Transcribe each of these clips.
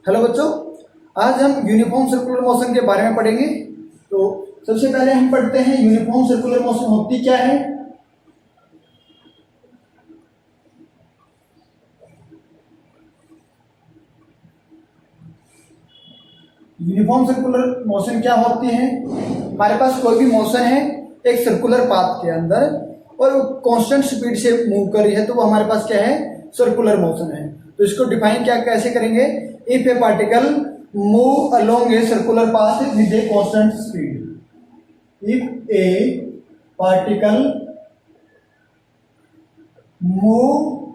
Hello बच्चों, आज हम यूनिफॉर्म सर्कुलर मोशन के बारे में पढ़ेंगे। तो सबसे पहले हम पढ़ते हैं यूनिफॉर्म सर्कुलर मोशन होती क्या है। यूनिफॉर्म सर्कुलर मोशन क्या होती है? हमारे पास कोई भी मोशन है एक सर्कुलर पाथ के अंदर और वो कांस्टेंट स्पीड से मूव कर रही है, तो वो हमारे पास क्या है? सर्कुलर मोशन है। तो इसको डिफाइन क्या कैसे करेंगे? If A particle move along a circular path with a constant speed, if A particle move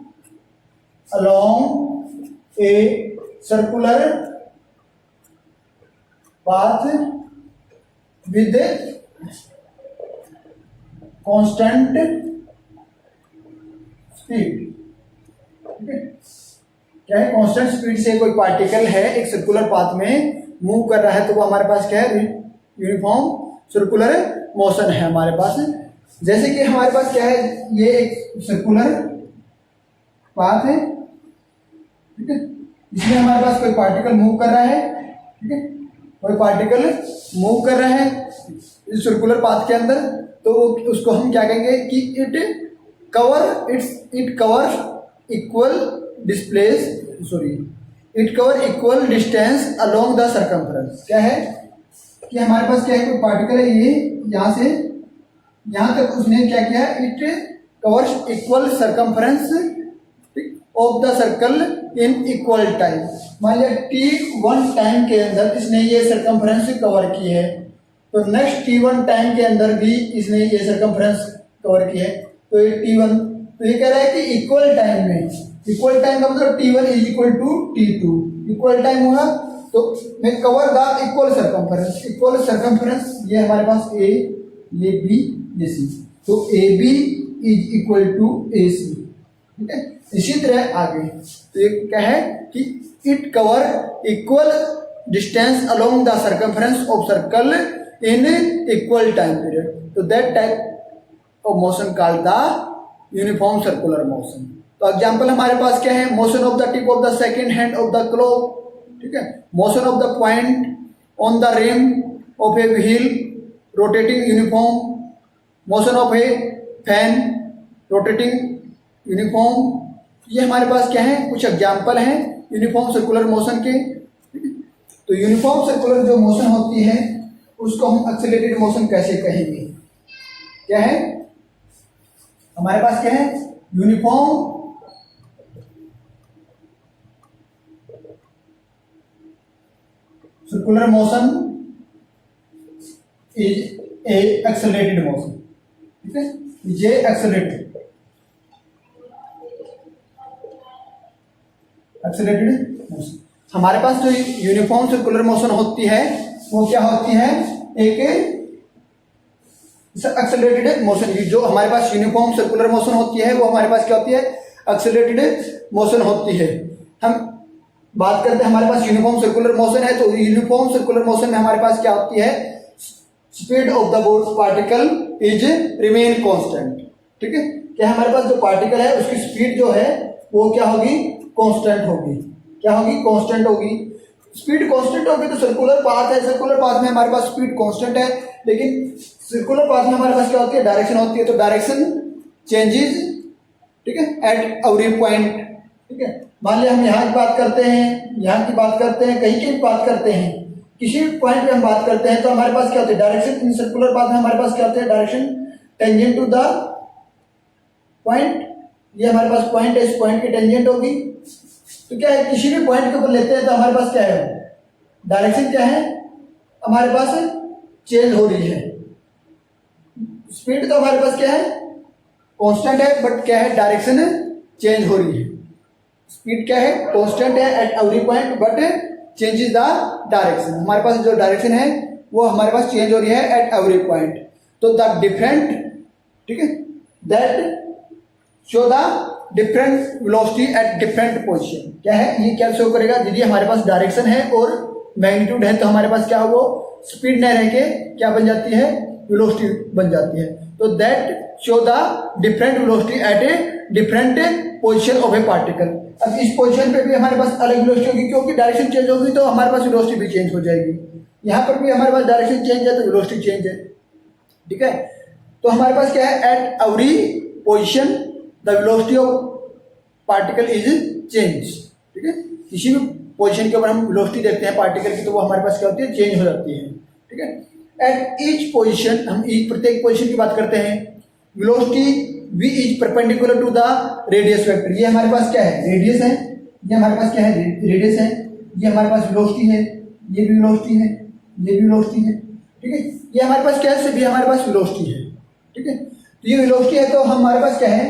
along a circular path with constant speed। ठीक है, क्या है? कांस्टेंट स्पीड से कोई पार्टिकल है एक सर्कुलर पाथ में मूव कर रहा है, तो वो हमारे पास क्या है? यूनिफॉर्म सर्कुलर मोशन है हमारे पास। जैसे कि हमारे पास क्या है, ये एक सर्कुलर पाथ है, ठीक है, इसमें हमारे पास कोई पार्टिकल मूव कर रहा है। ठीक है, कोई पार्टिकल मूव कर रहा है इस सर्कुलर पाथ के अंदर, तो उसको हम क्या कहेंगे कि it cover equal distance along the circumference. क्या है कि हमारे पास क्या है, कोई पार्टिकल है, ये यहाँ से यहाँ तक उसने क्या किया, it covers equal circumference of the circle in equal time. मान लिया t1 टाइम के अंदर इसने ये सर्कमफ्रेंस कवर की है, तो नेक्स्ट t1 टाइम के अंदर भी इसने ये सर्कमफ्रेंस कवर की है। तो ये t1, तो ये कह रहा है कि इक्वल टाइम में, इक्वल टाइम का मतलब t1 is equal to t2, equal time हुआ तो मैं कवर द इक्वल सर्कमफ्रेंस। ये हमारे पास a, ये b, ये c, तो ab is equal to ac। ठीक है, इसी तरह आगे तो ये क्या है कि it cover equal distance along the circumference of circle in equal time period, तो that type of motion called the uniform circular motion. तो एग्जांपल हमारे पास क्या है? Motion of the tip of the second hand of the clock, ठीक है, motion of the point on the rim of a wheel rotating uniform, motion of a fan rotating uniform. ये हमारे पास क्या है? कुछ एग्जाम्पल हैं यूनिफॉर्म सर्कुलर मोशन के। तो यूनिफॉर्म सर्कुलर जो मोशन होती है उसको हम एक्सेलरेटेड मोशन कैसे कहेंगे? क्या है हमारे पास? क्या है? Uniform circular motion is a accelerated motion. ठीक है, ये एक्सेलरेटेड मोशन। हमारे पास जो यूनिफॉर्म सर्कुलर मोशन होती है वो क्या होती है? एक एक्सेलरेटेड मोशन की। जो हमारे पास यूनिफॉर्म सर्कुलर मोशन होती है वो हमारे पास क्या होती है? एक्सेलरेटेड मोशन होती है। हम बात करते हैं हमारे पास यूनिफॉर्म सर्कुलर मोशन है, तो यूनिफॉर्म सर्कुलर मोशन में हमारे पास क्या होती है? Speed of the particle is remain constant. ठीक है, क्या हमारे पास जो पार्टिकल है उसकी स्पीड जो है वो क्या होगी? कांस्टेंट होगी। क्या होगी? कांस्टेंट होगी। स्पीड कांस्टेंट होगी तो सर्कुलर पाथ है, सर्कुलर पाथ में हमारे पास स्पीड कांस्टेंट है, लेकिन सर्कुलर पाथ में हमारे पास क्या होती है? डायरेक्शन होती है, तो डायरेक्शन चेंजेस, ठीक है, एट एवरी पॉइंट। ठीक है, मान लिया हम यहाँ की बात करते हैं, यहाँ की बात करते हैं, कहीं की भी बात करते हैं, किसी भी पॉइंट पे हम बात करते हैं, तो हमारे पास क्या होती है? डायरेक्शन इन सर्कुलर पाथ में हमारे पास क्या होती है? Direction tangent to the point. ये हमारे पास पॉइंट है, इस पॉइंट की टेंजेंट होगी। तो क्या है, किसी भी पॉइंट के ऊपर लेते हैं तो हमारे पास क्या है? डायरेक्शन क्या है? हमारे पास चेंज हो रही है। स्पीड तो हमारे पास क्या है? कांस्टेंट है, बट क्या है? डायरेक्शन चेंज हो रही है। स्पीड क्या है? कांस्टेंट है at every point, but changes the direction. हमारे पास जो डायरेक्शन है वो हमारे पास चेंज हो रही है एट एवरी पॉइंट। तो द डिफरेंट, ठीक है, that show the different velocity at different position. क्या है? ये क्या शो करेगा? यदि हमारे पास डायरेक्शन है और मैग्नीट्यूड है तो हमारे पास क्या हो? स्पीड न रह के क्या बन जाती है? वेलोसिटी बन जाती है। तो that show the different velocity at a different position of a particle. अब इस पोजीशन पे भी हमारे पास अलग वेलोसिटी होगी, क्योंकि डायरेक्शन चेंज होगी तो हमारे पास वेलोसिटी भी चेंज हो जाएगी। यहाँ पर भी हमारे पास डायरेक्शन चेंज है तो वेलोसिटी चेंज है, ठीक है। तो हमारे पास क्या है, at every position the velocity of particle is change, ठीक है। किसी भी पोजीशन के ऊपर हम वेलोसिटी देखते हैं पार्टिकल की तो वो हमारे पास क्या होती है, चेंज हो जाती है, ठीक है। एट ईच पोजीशन, हम प्रत्येक पोजीशन की बात करते हैं, velocity v is perpendicular to the radius vector. ये हमारे पास क्या है, रेडियस है, ये हमारे पास क्या है, रेडियस है, ये हमारे पास वेलोसिटी है, ये भी वेलोसिटी है, ये भी वेलोसिटी है, ठीक है। ये हमारे पास क्या है, सभी हमारे पास वेलोसिटी है, ठीक है। तो ये वेलोसिटी है तो हमारे पास क्या है,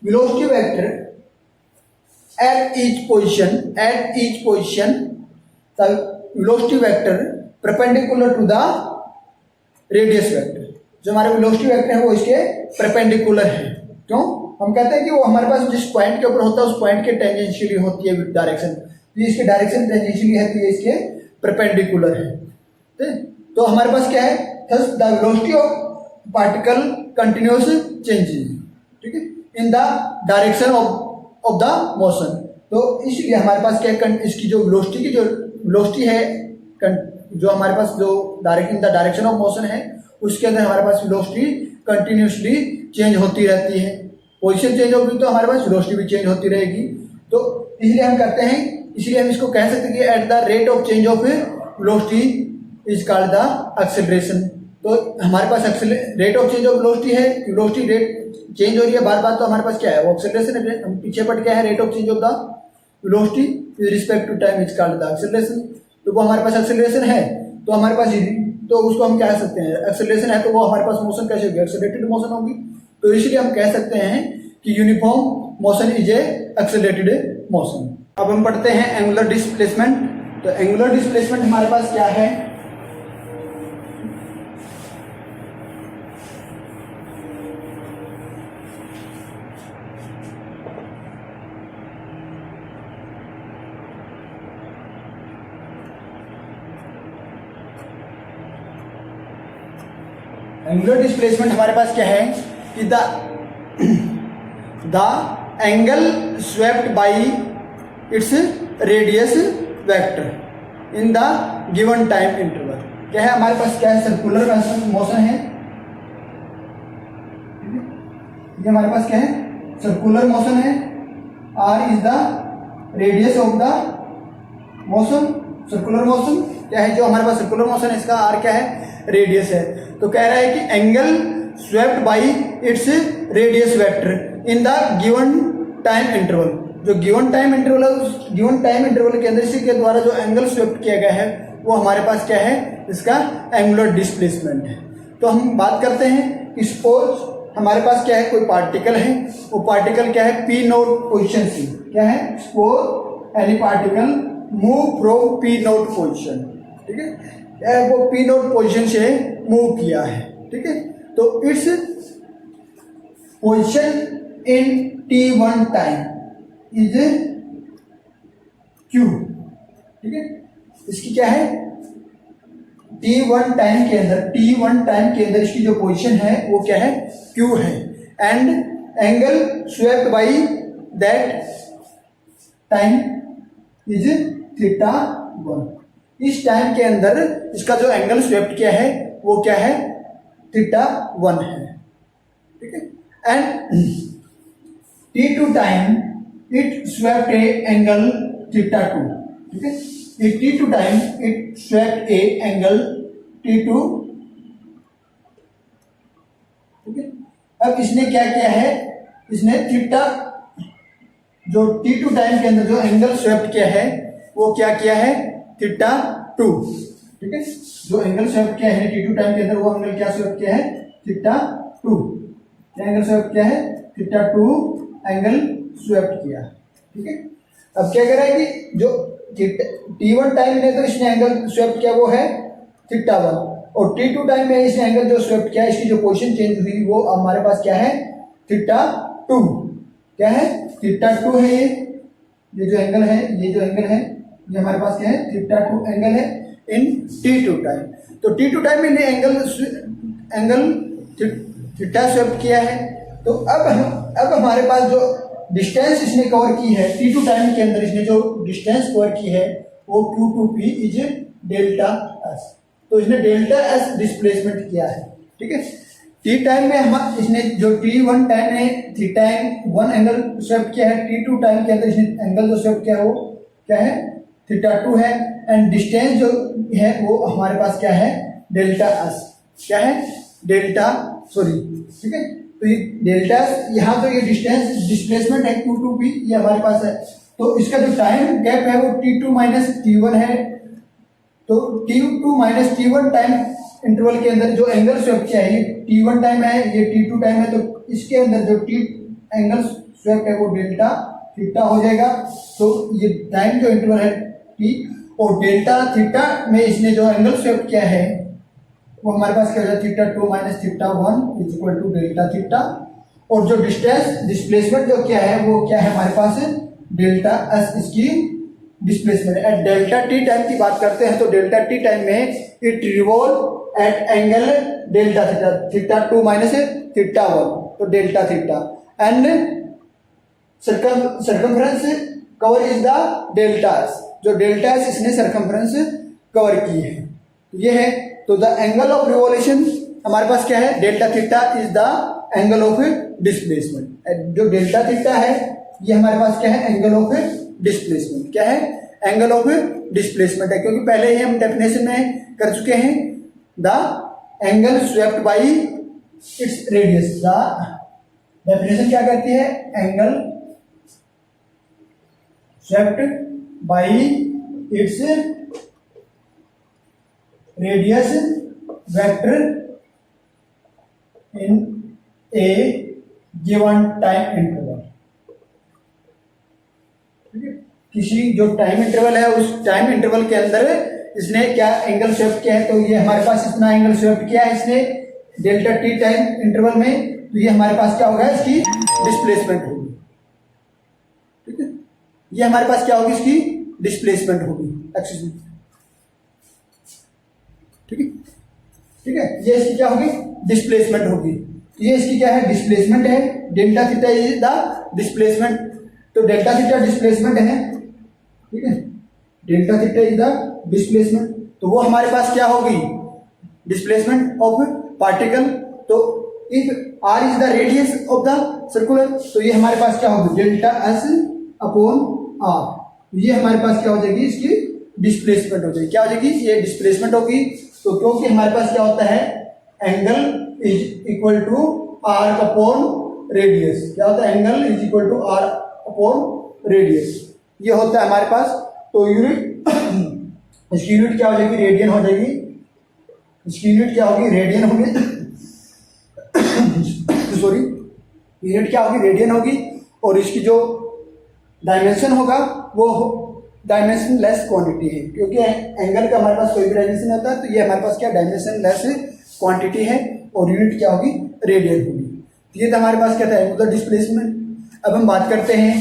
velocity vector at each position the velocity vector perpendicular to the radius vector. जो हमारे वेलोसिटी वेक्टर है वो इसके परपेंडिकुलर है। क्यों, हम कहते हैं कि वो हमारे पास जिस पॉइंट के ऊपर होता है उस पॉइंट के टेंजेंशियली होती है डायरेक्शन, तो ये इसके डायरेक्शन टेंजेंशियली है तो ये इसके परपेंडिकुलर है, ठीक है। तो हमारे पास क्या है, thus the velocity of particle continuous changes, ठीक है, in the direction of the motion. तो इसलिए हमारे पास क्या है, इसकी जो वेलोसिटी की जो वेलोसिटी है, जो हमारे पास जो in the direction of motion है, उसके अंदर हमारे पास वेलोसिटी कंटिन्यूसली चेंज होती रहती है। पोजीशन चेंज होगी तो हमारे पास वेलोसिटी भी चेंज होती रहेगी। तो इसलिए हम कहते हैं, इसलिए हम इसको कह सकते हैं कि at the rate of change of velocity is called the acceleration. तो हमारे पास rate of change of velocity है, वेलोसिटी रेट चेंज हो रही है बार बार, तो हमारे पास क्या है, वो एक्सेलरेशन है। हम पीछे पढ़ क्या है, rate of change of the velocity with respect to time is called the acceleration. तो वो हमारे पास एक्सेलरेशन है तो हमारे पास तो उसको हम कह सकते हैं, एक्सेलरेशन है तो वो हमारे पास मोशन कैसे होगी, एक्सेलरेटेड मोशन होगी। तो इसलिए हम कह सकते हैं कि uniform motion is a accelerated motion. अब हम पढ़ते हैं एंगुलर डिस्प्लेसमेंट। तो एंगुलर डिस्प्लेसमेंट हमारे पास क्या है, एंगुलर डिस्प्लेसमेंट हमारे पास क्या है कि the angle swept bye its radius vector in the given time interval. क्या है हमारे पास, क्या है, सर्कुलर मोशन है, ये हमारे पास क्या है, सर्कुलर मोशन है। r is the radius of the motion, circular motion क्या है, जो हमारे पास सर्कुलर मोशन है इसका r क्या है, रेडियस है। तो कह रहा है कि angle swept bye its radius vector in the given time interval. जो गिवन टाइम इंटरवल है, उस गिवन टाइम इंटरवल के अंदर इसी के द्वारा जो एंगल स्वेप्ट किया गया है वो हमारे पास क्या है, इसका एंगुलर डिस्प्लेसमेंट है। तो हम बात करते हैं कि सपोज हमारे पास क्या है, कोई पार्टिकल है, वो पार्टिकल क्या है, पी नोट पोजिशन से, क्या है, suppose any particle move from P note position, ठीक है, वो पी नोट पोजिशन से मूव किया है, ठीक है। तो its position in t1 time is q, ठीक है। इसकी क्या है, t1 टाइम के अंदर इसकी जो पोजिशन है वो क्या है, q है। And angle swept by that time is θ1। इस टाइम के अंदर इसका जो एंगल स्वेप्ट किया है वो क्या है, θ1 है, ठीक है। And t2 time it swept a angle θ2, ठीक है। t2 time it swept a angle t2, ठीक है। अब इसने क्या किया है, इसने थीटा, जो t2 टाइम के अंदर जो एंगल स्वेप्ट किया है वो क्या किया है, θ2, ठीक है। जो एंगल स्वेप्ट किया है t2 टाइम के अंदर वो एंगल क्या स्वेप्ट किया है, θ2। क्या एंगल स्वेप्ट किया है, θ2 एंगल स्वेप्ट किया, ठीक है। अब क्या कर रहा है कि जो t1 टाइम में तो इसने एंगल स्वेप्ट किया वो है θ1, और t2 टाइम में इसने एंगल जो स्वेप्ट किया, इसकी जो पोजीशन चेंज हुई वो हमारे पास क्या है, θ2। क्या है, θ2 है, ये जो एंगल है, ये जो एंगल है ये हमारे पास क्या है, θ2 एंगल है इन t2 टाइम। तो t2 टाइम में एंगल थीटा स्वेप्ट किया है। तो अब हमारे पास जो डिस्टेंस इसने कवर की है t2 टाइम के अंदर, इसने जो डिस्टेंस कवर की है वो q2p इज डेल्टा s। तो इसने डेल्टा s डिस्प्लेसमेंट किया है, ठीक है। t टाइम में हम इसने जो t1 टाइम में थीटा वन एंगल स्वेप्ट किया है, t2 टाइम के अंदर इसने एंगल जो स्वेप्ट किया है वो क्या है, थीटा 2 है। एंड डिस्टेंस जो है वो हमारे पास क्या है, डेल्टा s, क्या है, डेल्टा सॉरी, ठीक है। तो ये डेल्टा यहाँ तो ये डिस्टेंस डिस्प्लेसमेंट है q2p, ये हमारे पास है। तो इसका जो टाइम गैप है वो t2 माइनस t1 है। तो t2 minus t1 time interval के अंदर जो एंगल स्वेप्ट किया है, ये t1 टाइम है, ये t2 टाइम है, तो इसके अंदर जो t एंगल स्वेप्ट है वो डेल्टा थीटा हो जाएगा। तो ये टाइम जो इंटरवल है t, और डेल्टा थीटा में इसने जो एंगल स्वेप्ट किया है वो हमारे पास क्या हो जाए, theta 2 minus theta 1 is equal to delta theta. और जो डिस्टेंस डिस्प्लेसमेंट जो क्या है वो क्या है हमारे पास, डेल्टा s इसकी displacement. At delta T time की बात करते हैं तो डेल्टा टी टाइम में it revolve at angle delta theta, theta 2 minus theta 1, तो delta theta. And circumference cover is the delta s, जो डेल्टा s इसने सर्कमफ्रेंस कवर की है, ये है। तो द एंगल ऑफ रिवॉल्यूशन हमारे पास क्या है, delta theta is the angle of displacement. जो डेल्टा थीटा है ये हमारे पास क्या है, एंगल ऑफ डिस्प्लेसमेंट, क्या है, एंगल ऑफ डिस्प्लेसमेंट है, क्योंकि पहले ही हम डेफिनेशन में कर चुके हैं, the angle swept by its radius. The definition क्या कहती है, angle swept by its radius vector in A given time interval. किसी जो टाइम इंटरवल है उस टाइम इंटरवल के अंदर इसने क्या एंगल स्वेप्ट किया है, तो ये हमारे पास इतना एंगल स्वेप्ट किया है इसने डेल्टा टी टाइम इंटरवल में, तो ये हमारे पास क्या होगा, इसकी डिस्प्लेसमेंट होगी, ठीक है। ये हमारे पास क्या होगी, इसकी डिस्प्लेसमेंट होगी एक्सिस में, ठीक है, ठीक है। ये इसकी क्या होगी, डिस्प्लेसमेंट होगी। ये इसकी क्या है, डिस्प्लेसमेंट है, delta theta is the displacement. तो डेल्टा थीटा डिस्प्लेसमेंट है, ठीक है, delta theta is the displacement. तो वो हमारे पास क्या होगी, डिस्प्लेसमेंट ऑफ पार्टिकल। तो if r is the radius of the circular, तो ये हमारे पास क्या होगी, डेल्टा एस अपॉन आर। ये हमारे पास क्या हो जाएगी, इसकी डिस्प्लेसमेंट हो जाएगी, क्या हो जाएगी, ये डिस्प्लेसमेंट होगी। तो क्योंकि हमारे पास क्या होता है, angle is equal to r upon radius, क्या होता है, angle is equal to r upon radius, ये होता है हमारे पास। तो यूनिट इसकी यूनिट क्या हो जाएगी, रेडियन हो जाएगी, इसकी यूनिट क्या होगी, रेडियन होगी सॉरी, यूनिट क्या होगी, रेडियन होगी। और इसकी जो डायमेंशन होगा वो डायमेंशन लेस क्वांटिटी है, क्योंकि एंगल का हमारे पास कोई भी डायमेंशन होता है, तो ये हमारे पास क्या डायमेंशन लेस क्वांटिटी है, और यूनिट क्या होगी, रेडियन होगी। तो ये तो हमारे पास क्या था, एंगुलर डिस्प्लेसमेंट। अब हम बात करते हैं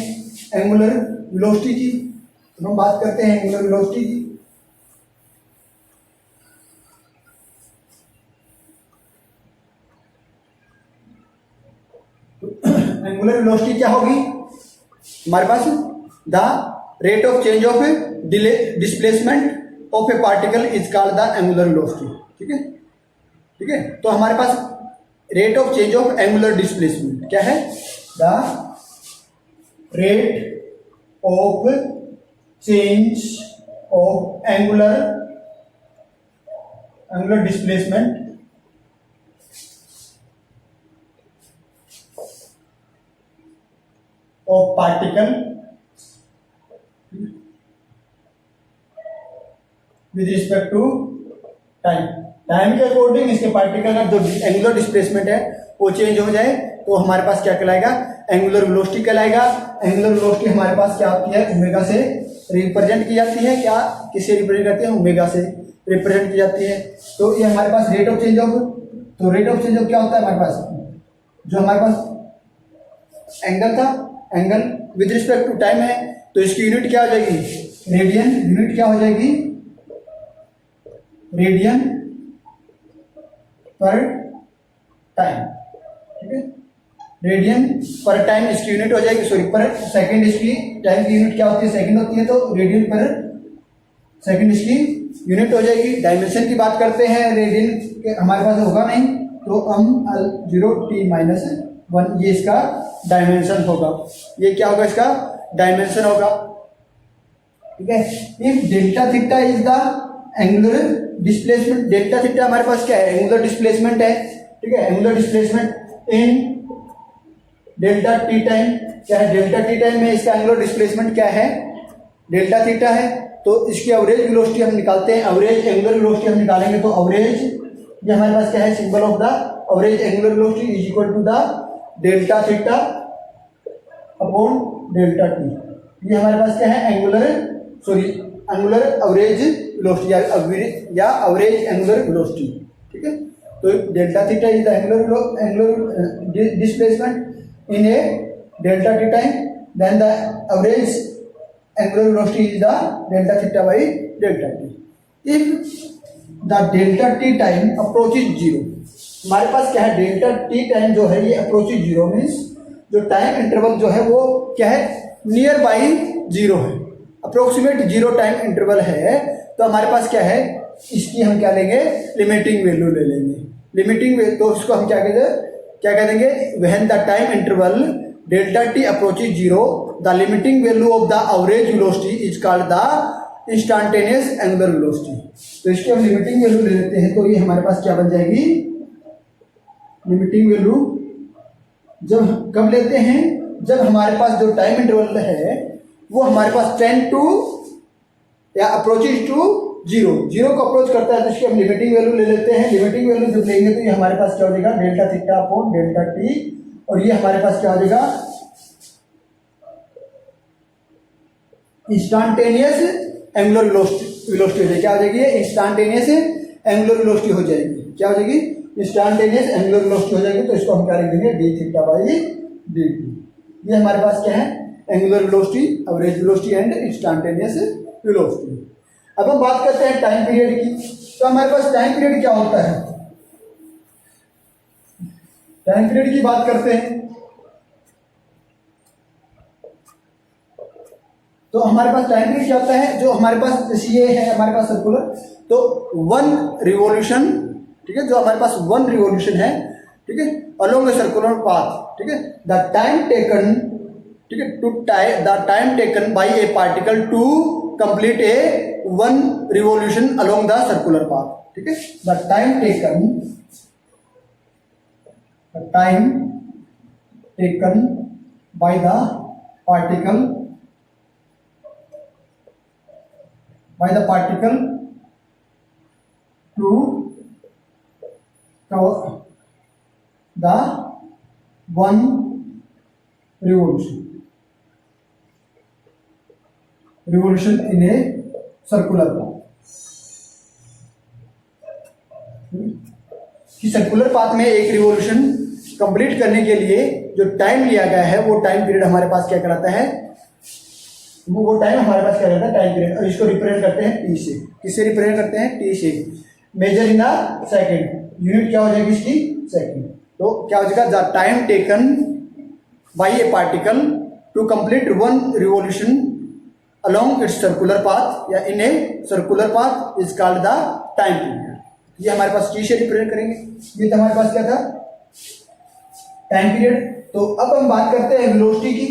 एंगुलर वेलोसिटी की, तो हम बात करते हैं एंगुलर वेलोसिटी की। एंगुलर वेलोसिटी क्या होगी हमारे पास, the rate of change of displacement of a particle is called the angular velocity, ठीक है, ठीक है। तो हमारे पास rate of change of angular displacement क्या है, the rate of change of angular displacement of particle with respect to time. Time के अकॉर्डिंग इसके पार्टिकल का जो एंगुलर डिस्प्लेसमेंट है वो चेंज हो जाए तो हमारे पास क्या कहलाएगा, एंगुलर वेलोसिटी कहलाएगा। एंगुलर वेलोसिटी हमारे पास क्या होती है, ओमेगा से रिप्रेजेंट की जाती है, क्या किससे रिप्रेजेंट करते हैं, ओमेगा से रिप्रेजेंट की जाती है। तो ये हमारे पास रेट ऑफ चेंज ऑफ, तो रेट ऑफ चेंज ऑफ क्या होता है हमारे पास, जो हमारे पास एंगल था, angle with respect to time है, तो इसकी यूनिट क्या हो जाएगी, रेडियन। यूनिट क्या हो जाएगी, रेडियन पर टाइम, ठीक है, रेडियन पर टाइम इसकी यूनिट हो जाएगी, सॉरी पर सेकंड इसकी टाइम की यूनिट क्या होती है, सेकंड होती है, तो रेडियन पर सेकंड इसकी यूनिट हो जाएगी। डायमेंशन की बात करते हैं, रेडियन के हमारे पास होगा नहीं, तो हम 0t-1 ये इसका डायमेंशन होगा, ये क्या होगा, इसका डायमेंशन होगा। ठीक है, if delta theta is the angular displacement, delta theta हमारे पास क्या है, एंगुलर डिस्प्लेसमेंट है। ठीक है, एंगुलर डिस्प्लेसमेंट इन डेल्टा टी टाइम क्या है, डेल्टा टी टाइम में इसका एंगुलर डिस्प्लेसमेंट क्या है, डेल्टा थीटा है। तो इसकी एवरेज वेलोसिटी हम निकालते हैं, एवरेज एंगुलर वेलोसिटी हम निकालेंगे, तो एवरेज ये हमारे पास क्या है, symbol of the average angular velocity is equal to the delta theta upon delta T. ये हमारे पास क्या है, एंगुलर एवरेज वेलोसिटी या एवरेज एंगुलर वेलोसिटी। ठीक है, तो delta theta is the angular displacement in a delta T time, then the average angular velocity is the delta theta by delta t. If the delta t time approaches 0, हमारे पास क्या है, delta t time जो है ये approaches 0 means जो time interval जो है वो क्या है, नियर बाई 0 है, अप्रोक्सीमेट 0 टाइम इंटरवल है। तो हमारे पास क्या है, इसकी हम क्या लेंगे, लिमिटिंग वैल्यू ले लेंगे। लिमिटिंग वैल्यू तो इसको हम क्या कह देंगे, when the time interval delta T approaches 0 the limiting value of the average velocity is called the instantaneous angular velocity। तो इसकी हम लिमिटिंग वैल्यू ले लेते हैं, तो ये हमारे पास क्या बन जाएगी, लिमिटिंग वैल्यू जब कब लेते हैं, जब हमारे पास जो टाइम इंटरवल है वो हमारे पास टेंड टू या अप्रोचेज टू 0 को अप्रोच करता है, तो इसकी हम लिमिटिंग वैल्यू ले लेते हैं। लिमिटिंग वैल्यू जब लेंगे तो ये हमारे पास क्या हो जाएगा, delta theta upon delta T, और ये हमारे पास क्या हो जाएगा, इंस्टेंटेनियस एंगुलर वेलोसिटी हो जाएगी। क्या हो जाएगी, इंस्टेंटेनियस एंगुलर वेलोसिटी हो जाएगी। क्या हो जाएगी, इंस्टेंटेनियस एंगुलर वेलोसिटी हो जाएगी। तो इसको हम क्या लिख देंगे, d theta by D T. ये हमारे पास क्या है, angular velocity, average velocity and instantaneous velocity. अब हम बात करते हैं टाइम पीरियड की। तो हमारे पास टाइम पीरियड क्या होता है, टाइम पीरियड की बात करते हैं। तो हमारे पास टाइम पीरियड क्या होता है, जो हमारे पास जैसे ये है हमारे पास सर्कुलर, तो 1 रिवॉल्यूशन, ठीक है, जो हमारे पास 1 रिवॉल्यूशन है, ठीक है, अलोंग ए सर्कुलर पाथ। ठीक है, द टाइम टेकन, ठीक है, the time taken by a particle to complete a 1 revolution along the circular path. ठीक है, the time taken by the particle to cover the 1 revolution in a circular path। कि circular path में एक revolution complete करने के लिए जो time लिया गया है वो टाइम पीरियड हमारे पास क्या कहलाता है, वो टाइम हमारे पास क्या रहता है, टाइम पीरियड। और इसको रिप्रेजेंट करते हैं टी से। किससे रिप्रेजेंट करते हैं, टी से। Measure in a second, unit क्या हो जाएगी इसकी, सेकंड। तो क्या हो जाएगा, the time taken by a particle to complete 1 revolution along its circular path या in a circular path is called the time period. ये हमारे पास टी से रिप्रेजेंट करेंगे। ये तो हमारे पास क्या था, टाइम पीरियड। तो अब हम बात करते हैं वेलोसिटी की।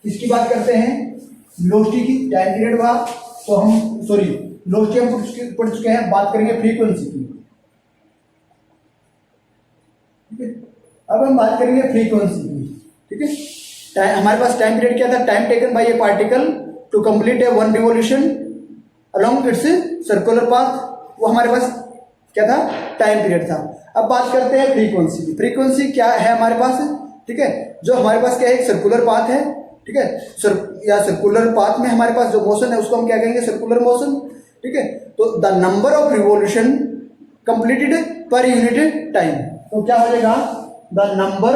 किसकी बात करते हैं, वेलोसिटी की। टाइम पीरियड हुआ तो हम वेलोसिटी हम पढ़ चुके हैं। बात करेंगे फ्रीक्वेंसी की। ठीक है, अब हम बात करेंगे फ्रीक्वेंसी की। ठीक है, हमारे पास टाइम पीरियड क्या था, time taken by a particle to complete a 1 revolution along its circular path, वो हमारे पास क्या था, टाइम पीरियड था। अब बात करते हैं फ्रीक्वेंसी की। फ्रीक्वेंसी क्या है हमारे पास, ठीक है, जो हमारे पास क्या है, एक सर्कुलर पाथ है। ठीक है, सर्कुलर पाथ में हमारे पास जो मोशन है उसको हम क्या कहेंगे, सर्कुलर मोशन। ठीक है, तो the number of revolution completed per unit time, तो क्या हो जाएगा, the number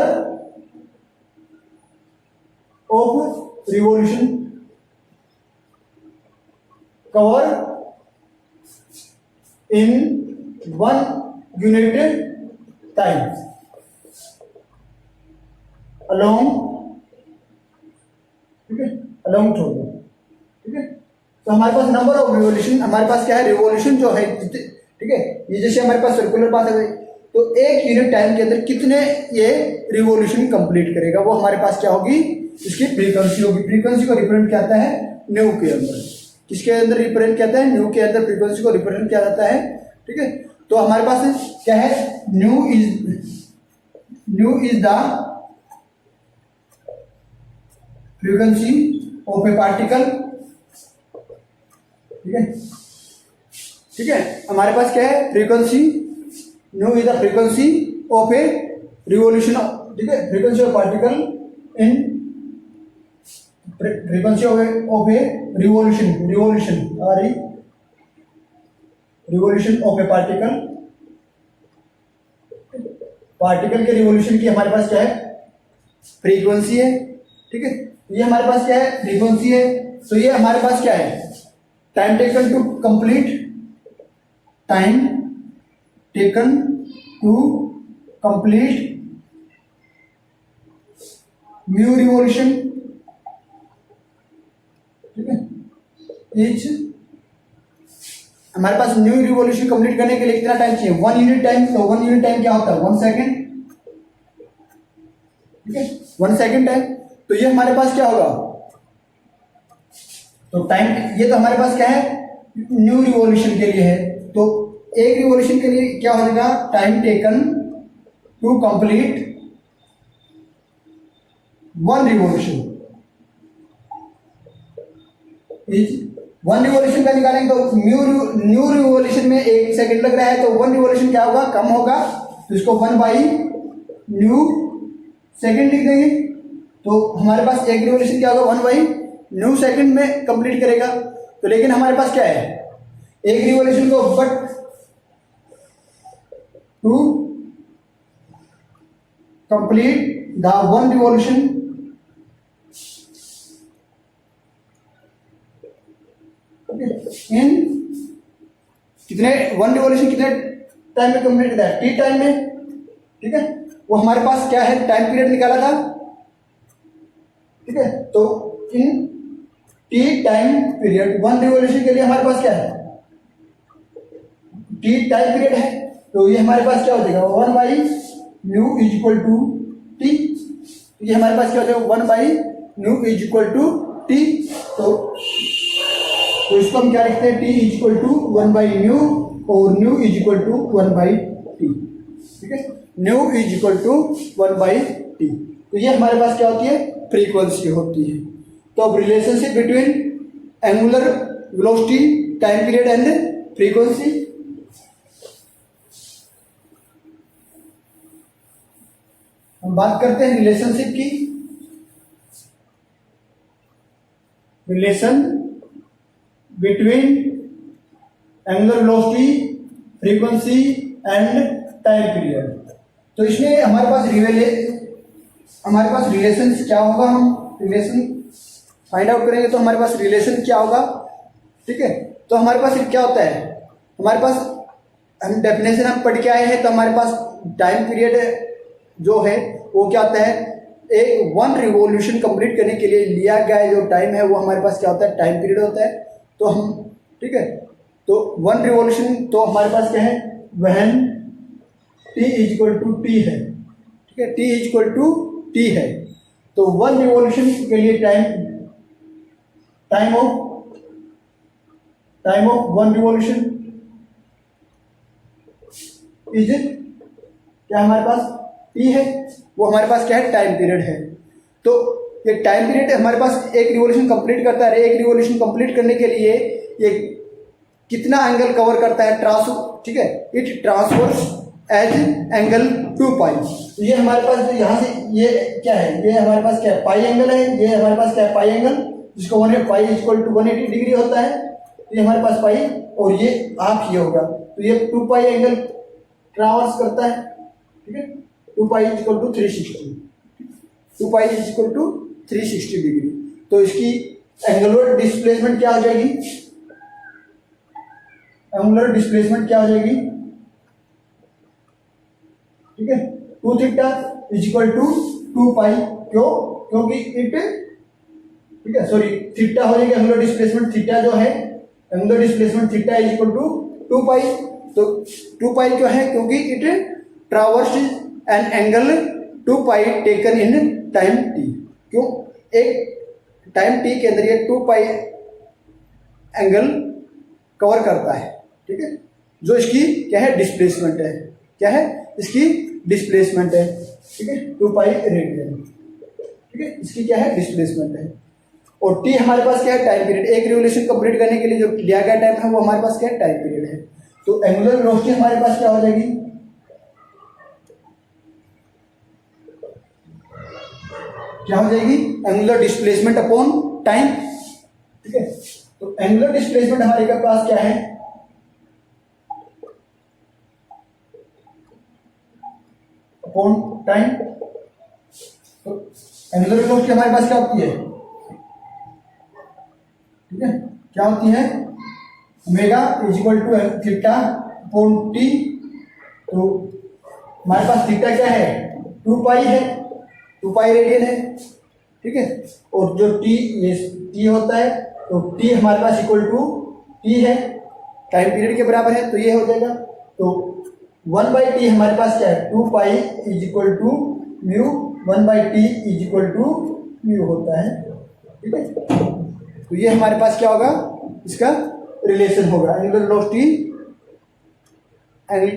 of revolution cover in 1 unit time along, ठीक है, अलोंग छोड़ दो, ठीक है। तो हमारे पास नंबर ऑफ रिवॉल्यूशन, हमारे पास क्या है, रिवॉल्यूशन जो है, ठीक है, ये जैसे हमारे पास सर्कुलर पाथ है, तो एक यूनिट टाइम के अंदर कितने ये रिवॉल्यूशन कंप्लीट करेगा, वो हमारे पास क्या होगी, इसकी फ्रीक्वेंसी होगी। फ्रीक्वेंसी को रिप्रेजेंट किया जाता है न्यू के अंदर, किसके अंदर रिप्रेजेंट किया जाता है, न्यू के अंदर फ्रीक्वेंसी को रिप्रेजेंट किया जाता है, ठीक है। तो हमारे पास क्या है, nu is the frequency of a particle, ठीक है, ठीक है। हमारे पास क्या है, frequency, new is the frequency of A revolution, ठीक है, frequency of particle in frequency of A revolution of a particle के रिवॉल्यूशन की हमारे पास क्या है, फ्रीक्वेंसी है, ठीक है। ये हमारे पास क्या है, फ्रीक्वेंसी है। तो ये हमारे पास क्या है, time taken to complete mu revolution, ठीक है। इज हमारे पास न्यू रिवॉल्यूशन कंप्लीट करने के लिए कितना टाइम चाहिए, 1 यूनिट टाइम। तो 1 यूनिट टाइम क्या होता है, 1 सेकेंड, ठीक है, 1 सेकेंड टाइम। तो ये हमारे पास क्या होगा, तो टाइम, ये तो हमारे पास क्या है, न्यू रिवॉल्यूशन के लिए है। तो एक रिवॉल्यूशन के लिए क्या हो जाएगा, time taken to complete 1 revolution is 1 revolution का निकालेंगे तो न्यू रिवॉल्यूशन में 1 सेकंड लग रहा है, तो 1 रिवॉल्यूशन क्या होगा, कम होगा, तो इसको 1 बाई न्यू सेकंड लिख देंगे। तो हमारे पास एक रिवॉल्यूशन क्या होगा, 1 बाई न्यू सेकंड में कंप्लीट करेगा। तो लेकिन हमारे पास क्या है, एक रिवॉल्यूशन को but to complete the 1 revolution, in कितने 1 रिवॉल्यूशन कितने टाइम में कंप्लीट होता है, टी टाइम में, ठीक है। वो हमारे पास क्या है, टाइम पीरियड निकाला था, ठीक है। तो इन टी टाइम पीरियड 1 रिवॉल्यूशन के लिए हमारे पास क्या है, टी टाइम पीरियड है। तो ये हमारे पास क्या हो जाएगा, 1 by nu is equal to T. ये हमारे पास क्या हो जाएगा, 1 by nu is equal to T. तो इसको हम क्या लिखते हैं, T is equal to 1 by nu, और nu is equal to 1 by T, ठीक है। Nu is equal to 1 by T. तो ये हमारे पास क्या होती है, फ्रीक्वेंसी होती है। तो अब relationship between angular velocity, time period and frequency. हम बात करते हैं रिलेशनशिप की। Relation between angular velocity, frequency and time period. तो इसमें हमारे पास रिलेशन क्या होगा, हम रिलेशन फाइंड आउट करेंगे तो हमारे पास रिलेशन क्या होगा, ठीक है। तो हमारे पास क्या होता है, हमारे पास हम डेफिनेशन हम पढ़ के आए हैं। तो हमारे पास टाइम पीरियड जो है वो क्या होता है, एक 1 रिवॉल्यूशन कंप्लीट करने के लिए लिया गया जो टाइम है वो हमारे पास क्या होता है, टाइम पीरियड होता है। तो हम, ठीक है, तो 1 रिवॉल्यूशन तो हमारे पास क्या है, when t is equal to t है, ठीक है, t is equal to t है। तो 1 रिवॉल्यूशन के लिए टाइम ऑफ 1 रिवॉल्यूशन इज क्या हमारे पास टी है, वो हमारे पास क्या है, टाइम पीरियड है। तो ये टाइम पीरियड हमारे पास एक रिवॉल्यूशन कंप्लीट करता है। एक रिवॉल्यूशन कंप्लीट करने के लिए ये कितना एंगल कवर करता है, ठीक है, it transverse as angle 2 pi. तो ये हमारे पास जो यहाँ से ये क्या है, ये हमारे पास क्या है, पाई एंगल है। ये हमारे पास क्या है, पाई एंगल, जिसको 1 पाई इक्वल टू 180 डिग्री होता है। ये हमारे पास पाई, और ये हाफ ये होगा। तो ये 2 पाई एंगल ट्रावर्स करता है, ठीक है। 2 pi equal to 360, 2 pi equal to 360 degree. तो इसकी एंगुलर डिस्प्लेसमेंट क्या हो जाएगी, एंगुलर डिस्प्लेसमेंट क्या हो जाएगी, ठीक है, 2 theta is equal to 2 pi क्यों? क्योंकि इट, ठीक है, सॉरी, थीटा हो जाएगा एंगुलर डिस्प्लेसमेंट, थीटा जो है angular displacement theta is equal to 2 pi. तो 2 पाई क्यों है? क्योंकि it traverse an angle 2 pi taken in time t. क्यों? एक टाइम टी के अंदर ये 2 पाई एंगल कवर करता है, ठीक है, जो इसकी क्या है? डिस्प्लेसमेंट है। क्या है? इसकी डिस्प्लेसमेंट है, ठीक है, 2 पाई रेडियन, ठीक है, इसकी क्या है? डिस्प्लेसमेंट है। और टी हमारे पास क्या है? Time period. एक रिवोल्यूशन कंप्लीट करने के लिए जो लिया गया टाइम है वो हमारे पास क्या है? टाइम पीरियड है। तो एंगुलर वेलोसिटी हमारे पास क्या हो जाएगी? क्या हो जाएगी? एंगुलर डिस्प्लेसमेंट अपॉन टाइम, ठीक है। तो एंगुलर डिस्प्लेसमेंट हमारे पास क्या है? Upon time. तो एंगुलर वेलोसिटी हमारे पास क्या होती है? ठीक है, क्या होती है? Omega is equal to theta upon t. तो हमारे पास थीटा क्या है? 2 पाई है, 2 पाई रेडियन है, ठीक है। और जो टी, ये टी होता है, तो टी हमारे पास इक्वल टू टी है, टाइम पीरियड के बराबर है, तो ये हो जाएगा। तो 1 बाई टी हमारे पास क्या है? 2 pi is equal to mu, 1 by t is equal to mu होता है, ठीक है। तो ये हमारे पास क्या होगा? इसका रिलेशन होगा angular velocity and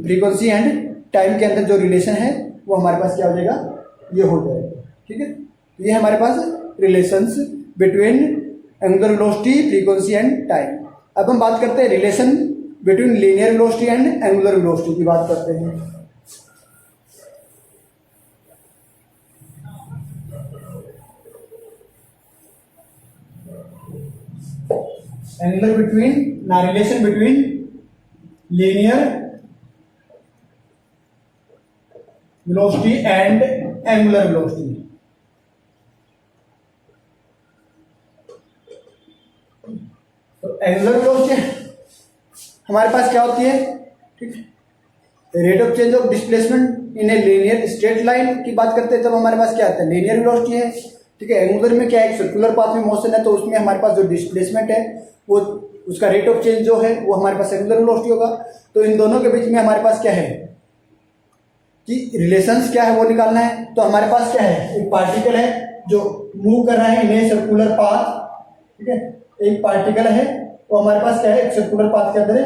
frequency and time के अंदर जो रिलेशन है वो हमारे पास क्या हो जाएगा? ये हो जाएगा, ठीक है। तो ये हमारे पास relations between angular velocity, frequency and time. अब हम बात करते हैं relation between linear velocity and angular velocity की बात करते हैं। Relation between linear velocity and angular velocity. तो एंगुलर वेलोसिटी हमारे पास क्या होती है? ठीक है, rate of change of displacement in a linear straight line की बात करते हैं तब हमारे पास क्या आता है? लीनियर वेलोसिटी है, ठीक है। एंगुलर में क्या है? सर्कुलर पाथ में मोशन है, तो उसमें हमारे पास जो डिस्प्लेसमेंट है वो, उसका रेट ऑफ चेंज जो है वो हमारे पास एंगुलर वेलोसिटी होगा। तो इन दोनों के बीच में हमारे पास क्या है कि रिलेशंस क्या है वो निकालना है। तो हमारे पास क्या है? एक पार्टिकल है जो मूव कर रहा है इन ए सर्कुलर पाथ, ठीक है, एक पार्टिकल है वो हमारे पास क्या है? एक सर्कुलर पाथ के अंदर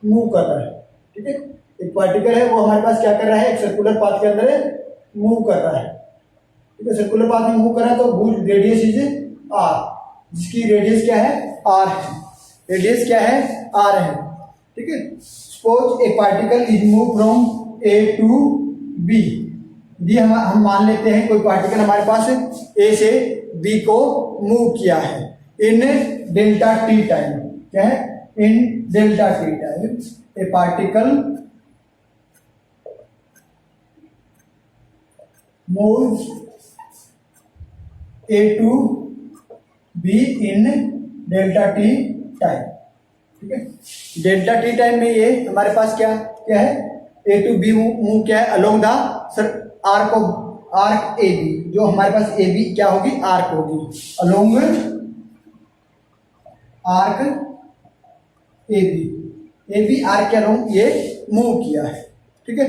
मूव कर रहा है, ठीक है। एक पार्टिकल है वो हमारे पास क्या कर रहा है? एक सर्कुलर पाथ के अंदर मूव कर रहा है, ठीक है, सर्कुलर पाथ में मूव कर रहा है। तो हुज रेडियस इज आर, जिसकी रेडियस क्या है? आर है। रेडियस क्या है? आर है, ठीक है। Suppose a particle is move from A to B. B हम मान लेते हैं कोई पार्टिकल हमारे पास ए से बी को मूव किया है इन डेल्टा टी टाइम। क्या है? In delta T time a particle move A to B in delta T time, ठीक है। डेल्टा टी टाइम में ये हमारे पास क्या क्या है? ए टू बी मूव क्या है? Along the arc of arc A B, जो हमारे पास ए बी क्या होगी? आर्क होगी, along arc A B arc के अलोंग ये मूव किया है, ठीक है।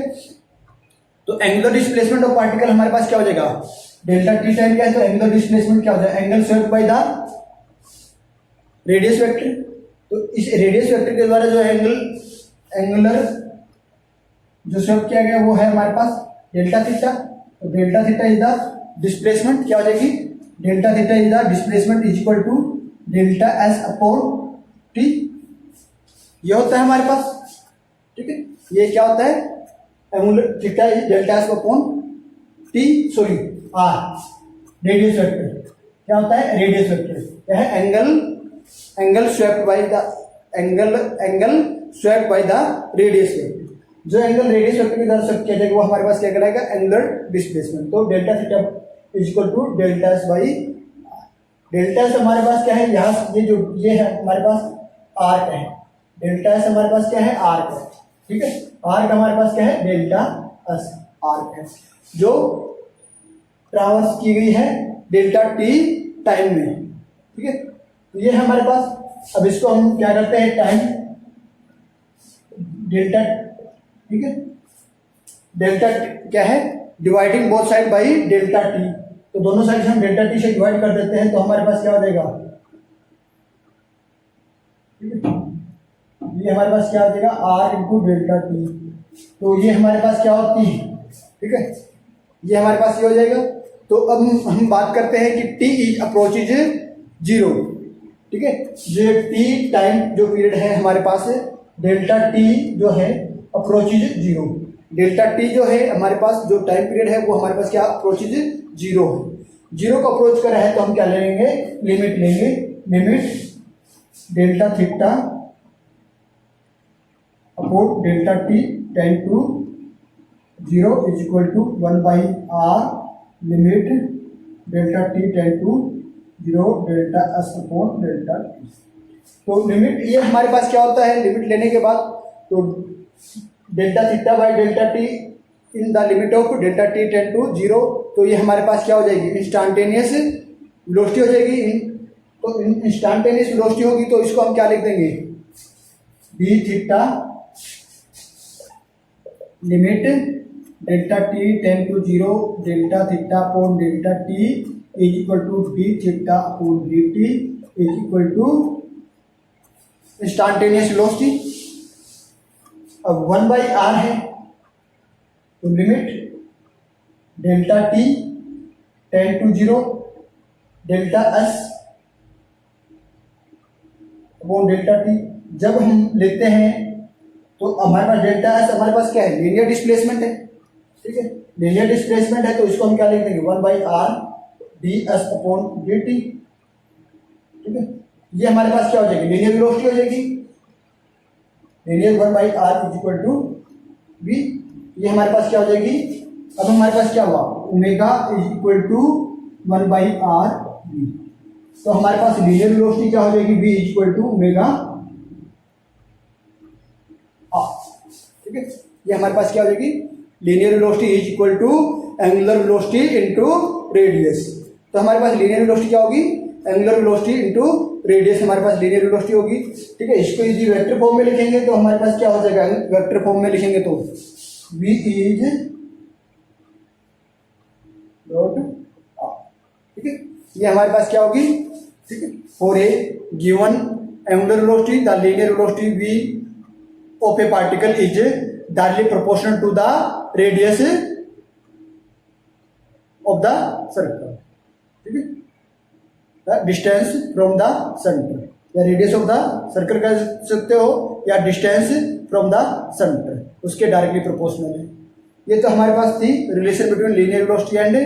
तो एंगुलर डिस्प्लेसमेंट ऑफ पार्टिकल हमारे पास क्या हो जाएगा? डेल्टा टी टाइम क्या है? तो एंगुलर डिस्प्लेसमेंट क्या हो जाएगा? Angle swept by the radius vector. तो इस रेडियस वेक्टर के द्वारा जो एंगुलर जो स्वेप्ट किया गया वो है हमारे पास डेल्टा थीटा। तो delta theta is the displacement, क्या हो जाएगी? Delta theta is the displacement is equal to delta S upon t. ये होता है हमारे पास, ठीक है। ये क्या होता है? Angular theta is delta S upon t, sorry r. Radius vector क्या होता है? रेडियस वेक्टर क्या है? Angle swept by the angle swept by the radius vector. जो एंगल रेडियस वेक्टर की तरफ शिफ्ट किया जाएगा वो हमारे पास क्या कहलाएगा? Angular displacement. तो delta theta is equal to delta S by R. Delta S हमारे पास क्या है? यहाँ ये है हमारे पास आर्क है। डेल्टा एस हमारे पास क्या है? आर्क है, ठीक है। आर्क हमारे पास क्या है? डेल्टा एस आर्क है, जो ट्रावर्स की गई है डेल्टा टी टाइम में, ठीक है। तो ये है हमारे पास। अब इसको हम क्या करते हैं, टाइम डेल्टा, ठीक है, डेल्टा क्या है, dividing both side by delta t. तो दोनों साइड हम डेल्टा टी से डिवाइड कर देते हैं, तो हमारे पास क्या हो जाएगा, ठीक है, ये हमारे पास क्या हो जाएगा, आर इंटू डेल्टा टी। तो ये हमारे पास क्या होती है, ठीक है, ये हमारे पास ये हो जाएगा। तो अब हम बात करते हैं कि टी इज अप्रोचेज जीरो, ठीक है। जो टी टाइम जो पीरियड है हमारे पास, डेल्टा टी जो है अप्रोचेज जीरो। डेल्टा टी जो है हमारे पास जो टाइम पीरियड है वो हमारे पास क्या अप्रोचेज जीरो है। जीरो को अप्रोच कर रहा है तो हम क्या लेंगे, लिमिट लेंगे, limit delta theta upon delta t ten to zero is equal to 1/r limit delta t ten to zero delta S upon delta t. तो लिमिट ये हमारे पास क्या होता है, लिमिट लेने के बाद तो delta theta by delta t in the limit of delta t ten to zero. तो ये हमारे पास क्या हो जाएगी, इंस्टांटेनियस वेलोसिटी हो जाएगी। तो इंस्टांटेनियस वेलोसिटी होगी तो इसको हम क्या लिख देंगे, d theta limit delta t ten to zero delta theta upon delta t is equal to d theta upon d t is equal to instantaneous velocity. अब 1/r है तो limit delta t ten to zero delta S upon delta t. जब हम लेते हैं तो हमारे पास डेल्टा एस हमारे पास क्या है, लीनियर डिस्प्लेसमेंट है, ठीक है, लीनियर डिस्प्लेसमेंट है। तो इसको हम क्या लिख देंगे, 1/r D S upon d T, ठीक है। ये हमारे पास क्या हो जाएगी, लीनियर वेलोसिटी हो जाएगी, linear 1/r is equal to v। ये हमारे पास क्या हो जाएगी, अब हमारे पास क्या हुआ, omega is equal to 1/r v। तो हमारे पास लीनियर वेलोसिटी क्या हो जाएगी, v is equal to omega r, ठीक है। ये हमारे पास क्या हो जाएगी, linear velocity is equal to angular velocity into radius. तो हमारे पास लीनियर वेलोसिटी क्या होगी, एंगुलर वेलोसिटी इनटू रेडियस हमारे पास लीनियर वेलोसिटी होगी, ठीक है। इसको यदि वेक्टर फॉर्म में लिखेंगे तो हमारे पास क्या हो जाएगा, वेक्टर फॉर्म में लिखेंगे तो v इज डॉट r, ठीक है। ये हमारे पास क्या होगी, ठीक है, for a given angular velocity the linear velocity v of a particle is directly proportional to the radius of the circle, ठीक है, the distance from the centre, या रेडियस ऑफ द सर्कल कह सकते हो या डिस्टेंस फ्रॉम द सेंटर, उसके directly proportional है। ये तो हमारे पास थी relation between linear velocity and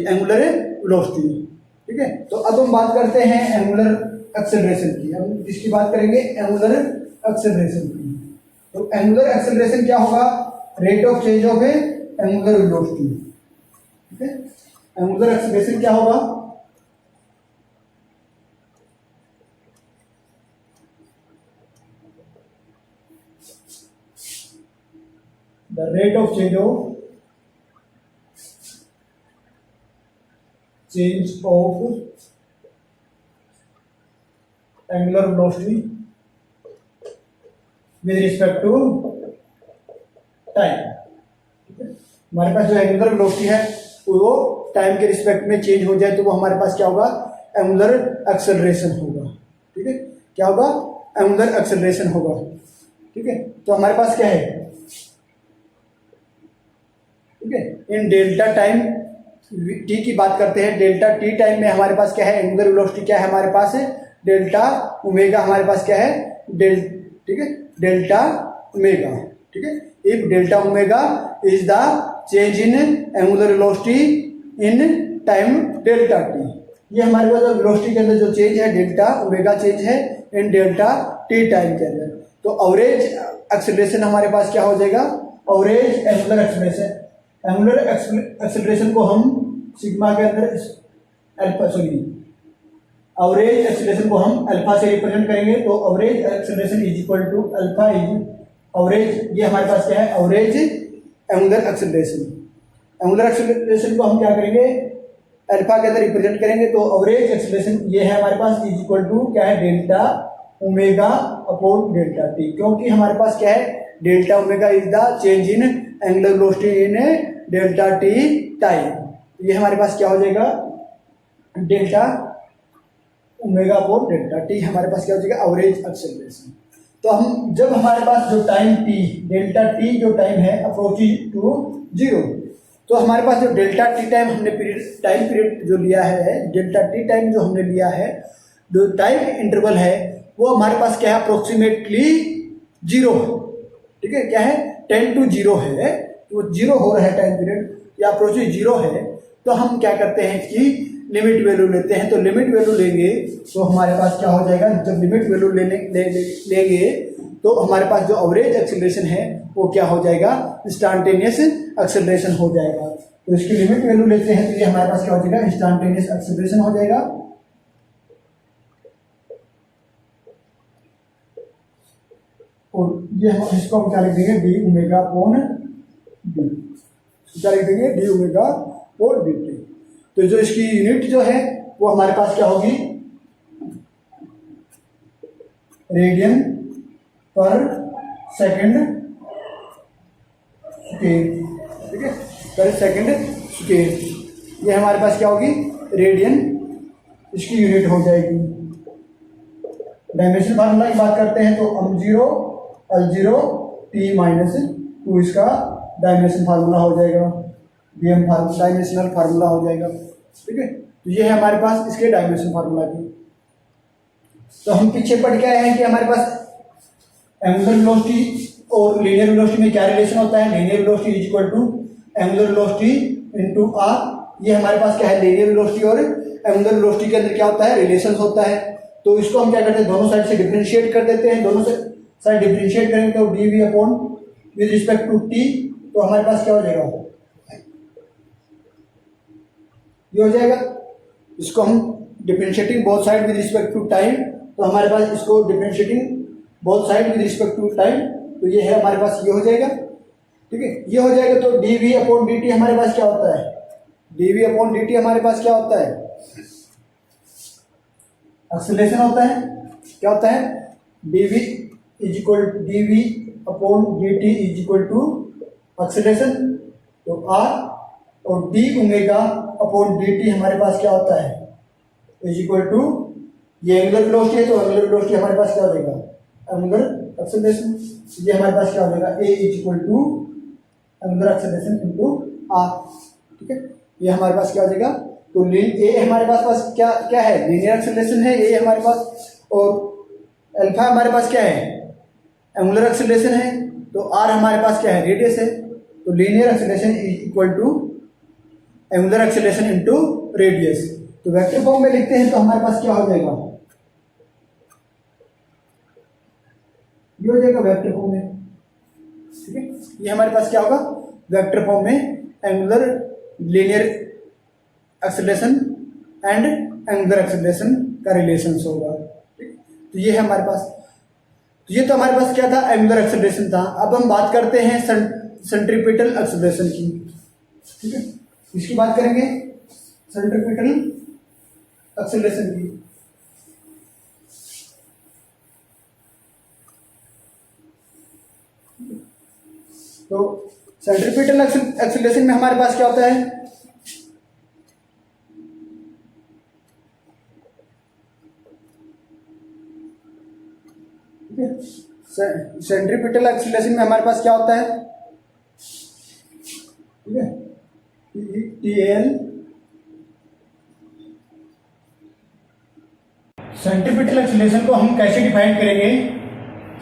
angular velocity, ठीक है। तो अब हम बात करते हैं एंगुलर एक्सेलरेशन की। हम किसकी बात करेंगे, एंगुलर एक्सेलरेशन की। तो एंगुलर एक्सेलरेशन क्या होगा, rate of change of a angular velocity, ठीक है। एंगुलर एक्सेलरेशन क्या होगा, the rate of change of angular velocity with respect to time. हमारे पास जो एंगुलर वेलोसिटी है वो टाइम के रिस्पेक्ट में चेंज हो जाए तो वो हमारे पास क्या होगा, एंगुलर एक्सेलरेशन होगा, ठीक है। क्या होगा, एंगुलर एक्सेलरेशन होगा, ठीक है। तो हमारे पास क्या है, ठीक है, इन डेल्टा टाइम टी की बात करते हैं, डेल्टा टी टाइम में हमारे पास क्या है, एंगुलर वेलोसिटी क्या है हमारे पास, डेल्टा ओमेगा हमारे पास क्या है, ठीक है, डेल्टा ओमेगा, ठीक है। If delta omega is the change in angular velocity in time delta T. ये हमारे पास वेलोसिटी के अंदर जो चेंज है डेल्टा ओमेगा चेंज है इन डेल्टा टी टाइम के अंदर। तो एवरेज एक्सेलरेशन हमारे पास क्या हो जाएगा, average angular acceleration. Angular acceleration को हम सिग्मा के अंदर एवरेज एक्सेलरेशन को हम अल्फा से रिप्रेजेंट करेंगे। तो average acceleration is equal to alpha is average, ये हमारे पास क्या है, average angular acceleration. Angular acceleration को हम क्या करेंगे, अल्फा के अंदर रिप्रेजेंट करेंगे। तो एवरेज एक्सेलरेशन ये है हमारे पास इज इक्वल टू क्या है, delta omega upon delta T, क्योंकि हमारे पास क्या है, delta omega is the change in angular velocity in delta T time. ये हमारे पास क्या हो जाएगा, delta omega upon delta t हमारे पास क्या हो जाएगा, एवरेज एक्सेलरेशन। तो हम जब हमारे पास जो टाइम टी, डेल्टा टी जो टाइम है अप्रोचिंग टू जीरो, तो हमारे पास जो डेल्टा टी टाइम हमने टाइम पीरियड जो लिया है, डेल्टा टी टाइम जो हमने लिया है, जो टाइम इंटरवल है वो हमारे पास क्या है, अप्रोक्सीमेटली जीरो, ठीक है, क्या है 10 to 0 है, तो जीरो हो रहा है टाइम पीरियड या अप्रोचिंग जीरो है। तो हम क्या करते हैं कि लिमिट वैल्यू लेते हैं। तो लिमिट वैल्यू लेंगे तो हमारे पास क्या हो जाएगा, जब लिमिट वैल्यू लेंगे तो हमारे पास जो एवरेज एक्सेलरेशन है वो क्या हो जाएगा, इंस्टेंटेनियस एक्सेलरेशन हो जाएगा। तो इसकी लिमिट वैल्यू लेते हैं तो ये हमारे पास क्या हो जाएगा, इंस्टेंटेनियस एक्सेलरेशन हो जाएगा। और ये हम इसको हम क्या लिख देंगे, डी ओमेगा अपॉन डी, क्या लिख देंगे, डी ओमेगा और डी टी। तो जो इसकी यूनिट जो है वो हमारे पास क्या होगी, रेडियन पर सेकंड स्क्वायर, ठीक है, पर सेकंड स्क्वायर। ये हमारे पास क्या होगी, रेडियन इसकी यूनिट हो जाएगी। डायमेंशन फार्मूला की बात करते हैं तो m0 L0 t माइनस 2 इसका डायमेंशन फार्मूला हो जाएगा, डीएम डायमेंशनल फार्मूला हो जाएगा, ठीक है। तो ये है हमारे पास इसके डायमेंशन फार्मूला की। तो हम पीछे पढ़ के आए हैं कि हमारे पास एंगुलर वेलोसिटी और लीनियर वेलोसिटी में क्या रिलेशन होता है, linear velocity is equal to angular velocity into r. ये हमारे पास क्या है, लीनियर वेलोसिटी और एंगुलर वेलोसिटी के अंदर क्या होता है, रिलेशन होता है। तो इसको हम क्या करते हैं, दोनों साइड से डिफरेंशिएट कर देते हैं। दोनों साइड डिफरेंशिएट करेंगे तो d v upon with respect to T, तो हमारे पास क्या हो जाएगा, ये हो जाएगा। इसको हम differentiating both side with respect to time, तो हमारे पास इसको differentiating both side with respect to time, तो ये है हमारे पास, ये हो जाएगा, ठीक है, ये हो जाएगा। तो d v upon d t हमारे पास क्या होता है, d v upon d t हमारे पास क्या होता है, एक्सेलरेशन होता है। क्या होता है, d v is equal d v upon d t is equal to acceleration, तो आर, और d omega upon d t हमारे पास क्या होता है, इज इक्वल टू, ये एंगुलर वेलोसिटी है तो एंगुलर वेलोसिटी हमारे पास क्या हो जाएगा, एंगुलर एक्सेलरेशन। ये हमारे पास क्या हो जाएगा, A is equal to angular acceleration into R, ठीक है। ये हमारे पास क्या हो जाएगा, तो ए हमारे पास क्या क्या है, लीनियर एक्सेलरेशन है ए हमारे पास, और अल्फा हमारे पास क्या है, एंगुलर एक्सेलरेशन है, तो आर हमारे पास क्या है, रेडियस है। तो linear acceleration is equal to angular acceleration into radius. तो वेक्टर फॉर्म में लिखते हैं तो हमारे पास क्या हो जाएगा, ये हो जाएगा वेक्टर फॉर्म में, ठीक है। ये हमारे पास क्या होगा, वेक्टर फॉर्म में angular linear acceleration and angular acceleration का रिलेशन होगा, ठीक। तो ये है हमारे पास, तो ये तो हमारे पास क्या था, एंगुलर एक्सेलरेशन था। अब हम बात करते हैं सेंट्रीपिटल एक्सेलरेशन की, ठीक है, इसकी बात करेंगे, सेंट्रीपिटल एक्सेलरेशन की। तो सेंट्रीपिटल एक्सेलरेशन में हमारे पास क्या होता है, सेंट्रीपिटल एक्सेलरेशन में हमारे पास क्या होता है, ठीक है, टी एल। सेंट्रीपिटल एक्सेलरेशन को हम कैसे डिफाइन करेंगे,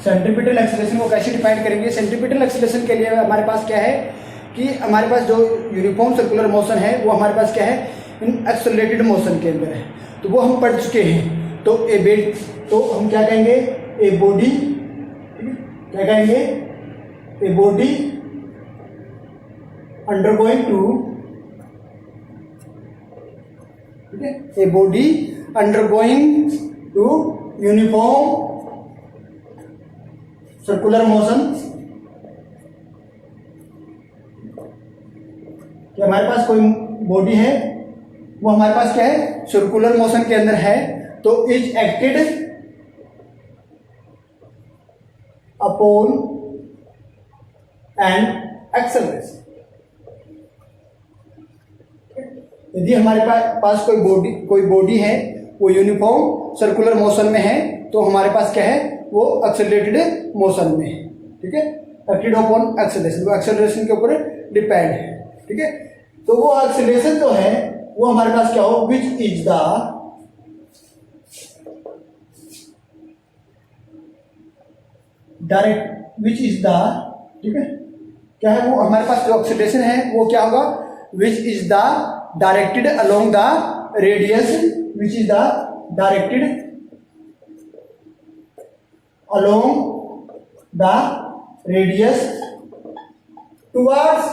सेंट्रीपिटल एक्सेलरेशन को कैसे डिफाइन करेंगे, सेंट्रीपिटल एक्सेलरेशन के लिए हमारे पास क्या है कि हमारे पास जो यूनिफॉर्म सर्कुलर मोशन है वो हमारे पास क्या है, इन एक्सेलरेटेड मोशन के अंदर है, तो वो हम पढ़ चुके हैं। तो ए बेड, तो हम क्या कहेंगे, ए बॉडी, क्या कहेंगे, ए बॉडी अंडरगोइंग टू, ठीक है, a body undergoing to uniform circular motion कि हमारे पास कोई बॉडी है, वो हमारे पास क्या है, सर्कुलर मोशन के अंदर है, तो is acted upon and acceleration. यदि हमारे पास कोई बॉडी है, वो यूनिफॉर्म सर्कुलर मोशन में है, तो हमारे पास क्या है, वो एक्सेलरेटेड मोशन में है। ठीक है, एक्टेड अपॉन एक्सेलरेशन, वो एक्सेलरेशन के ऊपर डिपेंड है। ठीक है, तो वो एक्सेलरेशन जो है वो हमारे पास क्या हो, which is the direct, which is the, ठीक है, क्या है वो हमारे पास जो एक्सेलरेशन है वो क्या होगा, which is the directed along the radius, which is the directed along the radius towards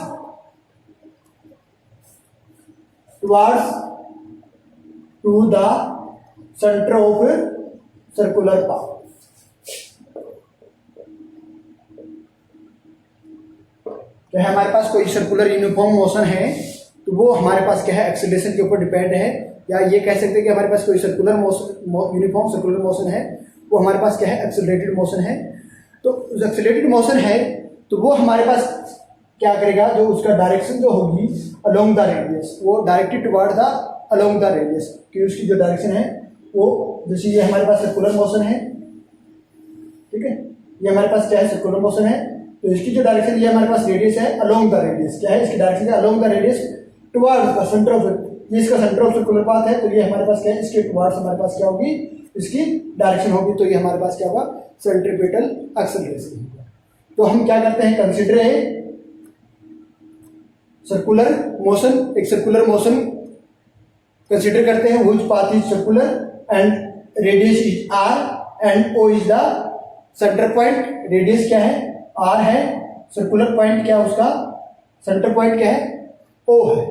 to the center of circular path। तो हमारे पास कोई सर्कुलर यूनिफॉर्म मोशन है, तो वो हमारे पास क्या है, एक्सेलरेशन के ऊपर डिपेंड है, या ये कह सकते हैं कि हमारे पास कोई circular motion, uniform circular motion है, वो हमारे पास क्या है, एक्सेलरेटेड मोशन है। तो एक्सेलरेटेड मोशन है तो वो हमारे पास क्या करेगा, जो उसका डायरेक्शन जो होगी अलोंग द रेडियस, वो directed toward the along the radius, कि उसकी जो डायरेक्शन है वो, जैसे ये हमारे पास सर्कुलर मोशन है, ठीक है, ये हमारे पास क्या है, सर्कुलर मोशन है, तो इसकी जो डायरेक्शन, ये हमारे पास रेडियस है, अलोंग द रेडियस, क्या है इसकी डायरेक्शन है, along the radius toward the centre of, ये इसका सेंटर ऑफ सर्कुलर पाथ है, तो ये हमारे पास क्या है, इसके टुवर्ड्स हमारे पास क्या होगी, इसकी डायरेक्शन होगी, तो ये हमारे पास क्या होगा, सेंट्रीपिटल एक्सेलरेशन होगा। तो हम क्या करते हैं, कंसीडर है सर्कुलर मोशन, एक सर्कुलर मोशन कंसीडर करते हैं, which path is circular and radius is r and o is the centre point. Radius क्या है, आर है, सर्कुलर पॉइंट क्या है उसका, सेंटर पॉइंट क्या है, ओ है,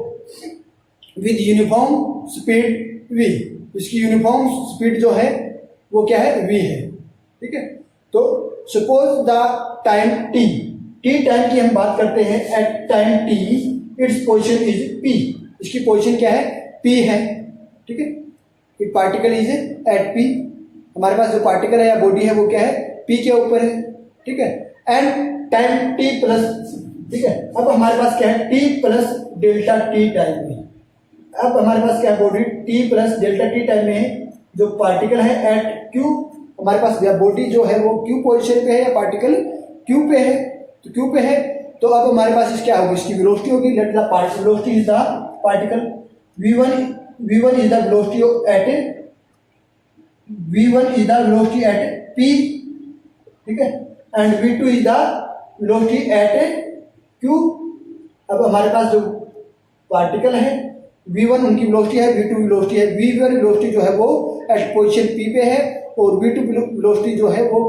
विद यूनिफॉर्म स्पीड वी, इसकी यूनिफॉर्म स्पीड जो है वो क्या है, v है। ठीक है, तो suppose the time t time की हम बात करते हैं, at time t its position is p, इसकी पोजीशन क्या है, p है। ठीक है, it particle is at p, हमारे पास जो पार्टिकल है या बॉडी है वो क्या है, p के ऊपर है। ठीक है, एंड टाइम t प्लस, ठीक है, अब हमारे पास क्या है, t plus delta t time में, अब हमारे पास क्या है, body t plus delta t time में है, जो पार्टिकल है एट q, हमारे पास बॉडी जो है वो q पोजीशन पे है या पार्टिकल q पे है, तो q पे है, तो अब हमारे पास क्या होगी, इसकी वेलोसिटी होगी, let the velocity is the particle, v1 is the velocity at, v1 is the velocity at p, ठीक है, and v2 is the velocity at q। अब हमारे पास जो पार्टिकल है v1 उनकी वेलोसिटी है, v2 वेलोसिटी है, v1 वेलोसिटी जो है वो एट पोजीशन p पे है, और v2 वेलोसिटी जो है वो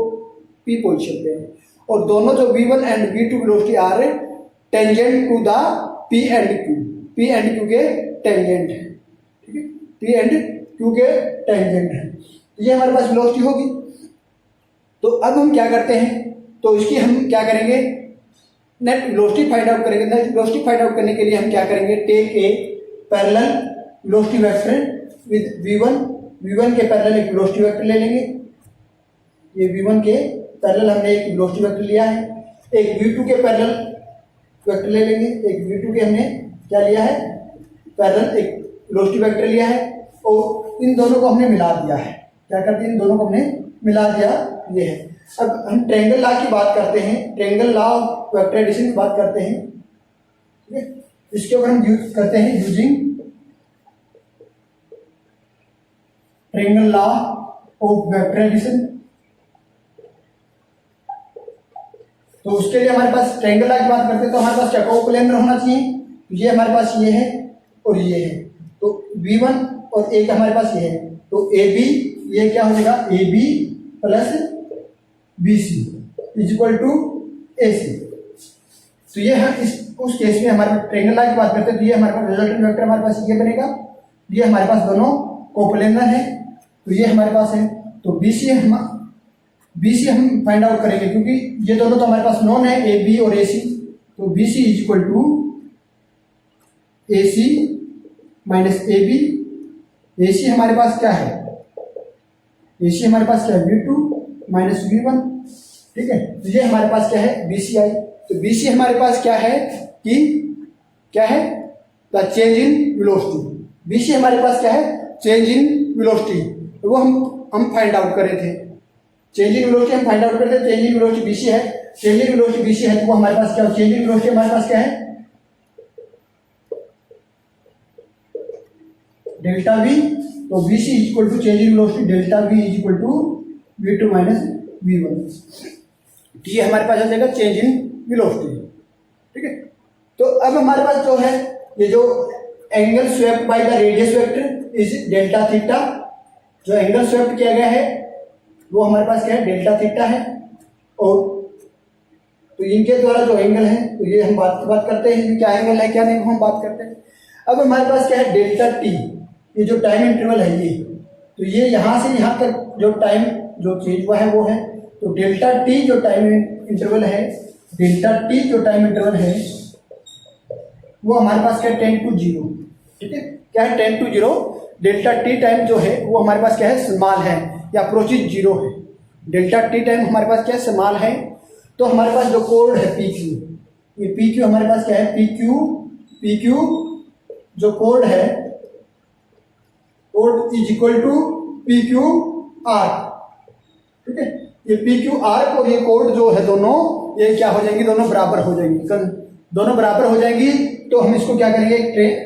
p पोजीशन पे है, और दोनों जो v1 and v2 velocity are tangent to the p and q के टेंजेंट है। ठीक है, p एंड q के टेंजेंट है, ये हमारे पास वेलोसिटी होगी। तो अब हम क्या करते हैं, तो इसकी हम क्या करेंगे, नेट वेलोसिटी फाइंड आउट करेंगे। नेट वेलोसिटी फाइंड आउट करने के लिए हम क्या करेंगे, take a parallel velocity vector with v1 के पैरेलल एक वेलोसिटी वेक्टर ले लेंगे, ये v1 के पैरेलल हमने एक वेलोसिटी वेक्टर लिया है, एक v2 के पैरेलल वेक्टर ले लेंगे, एक v2 के हमने क्या लिया है, पैरेलल एक वेलोसिटी वेक्टर लिया है, और इन दोनों को हमने मिला दिया है। क्या करते हैं, इन दोनों को हमने मिला दिया, ये है। अब हम ट्रायंगल लॉ की बात करते हैं, triangle law of vector addition की बात करते हैं। ठीक है, इसके ऊपर हम यूज करते हैं using triangle law of vector addition. तो उसके लिए हमारे पास ट्रायंगल लॉ की बात करते हैं, तो हमारे पास क्या कोप्लेनर होना चाहिए, ये हमारे पास ये है और ये है, तो v1 और a का हमारे पास ये है, तो AB ये क्या हो जाएगा, AB plus BC is equal to AC। तो ये हम उस केस में हमारे ट्रायंगल लॉ की बात करते हैं, तो ये हमारे पास रिजल्टेंट वेक्टर हमारे पास ये बनेगा, ये हमारे पास दोनों कोप्लेनर है, तो ये हमारे पास है, तो BC हम फाइंड आउट करेंगे, क्योंकि ये दोनों तो हमारे पास नॉन है, AB और AC, तो BC is equal to AC minus AB। AC हमारे पास क्या है, AC हमारे पास क्या है, V2 माइनस V1, ठीक है। तो ये हमारे पास क्या है, BC आई। तो BC हमारे पास क्या है कि क्या है, the change in velocity. BC हमारे पास क्या है, चेंज इन वेलोसिटी। तो वो हम फाइंड आउट कर रहे थे, चेंज इन वेलोसिटी हम फाइंड आउट करते हैं। चेंज इन वेलोसिटी BC है, चेंज इन वेलोसिटी BC है, तो वो हमारे पास क्या, चेंज इन वेलोसिटी हमारे पास क्या है, डेल्टा V। तो BC is equal to change in velocity delta V is equal to V2 minus V1। तो ये हमारे पास आ जाएगा चेंज इन वेलोसिटी, ठीक है। तो अब हमारे पास जो है, ये जो angle swept by the radius vector is delta theta. जो एंगल स्वेप्ट किया गया है वो हमारे पास क्या है, डेल्टा थीटा है। और तो इनके द्वारा जो एंगल है, तो ये हम बात करते हैं क्या एंगल है क्या नहीं, हम बात करते हैं। अब हमारे पास क्या है, डेल्टा टी, ये जो टाइम इंटरवल है ये, तो ये यहाँ से यहाँ तक जो टाइम जो चेंज हुआ है वो है। तो डेल्टा टी जो टाइम इंटरवल है, डेल्टा टी जो टाइम इंटरवल है वो हमारे पास क्या है, 10 to 0, ठीक है। क्या है, 10 to 0। डेल्टा टी टाइम जो है वो हमारे पास क्या है, स्मॉल है या अप्रोचिंग 0 है। डेल्टा टी टाइम हमारे पास क्या है, स्मॉल है। तो हमारे पास जो कोड है PQ, ये PQ हमारे पास क्या है, PQ जो कोड है, कोड इज इक्वल टू PQR, ठीक है। ये PQR और ये कोड जो है दोनों, ये क्या हो जाएंगी, दोनों बराबर हो जाएंगी। दोनों बराबर हो जाएंगी तो हम इसको क्या करेंगे,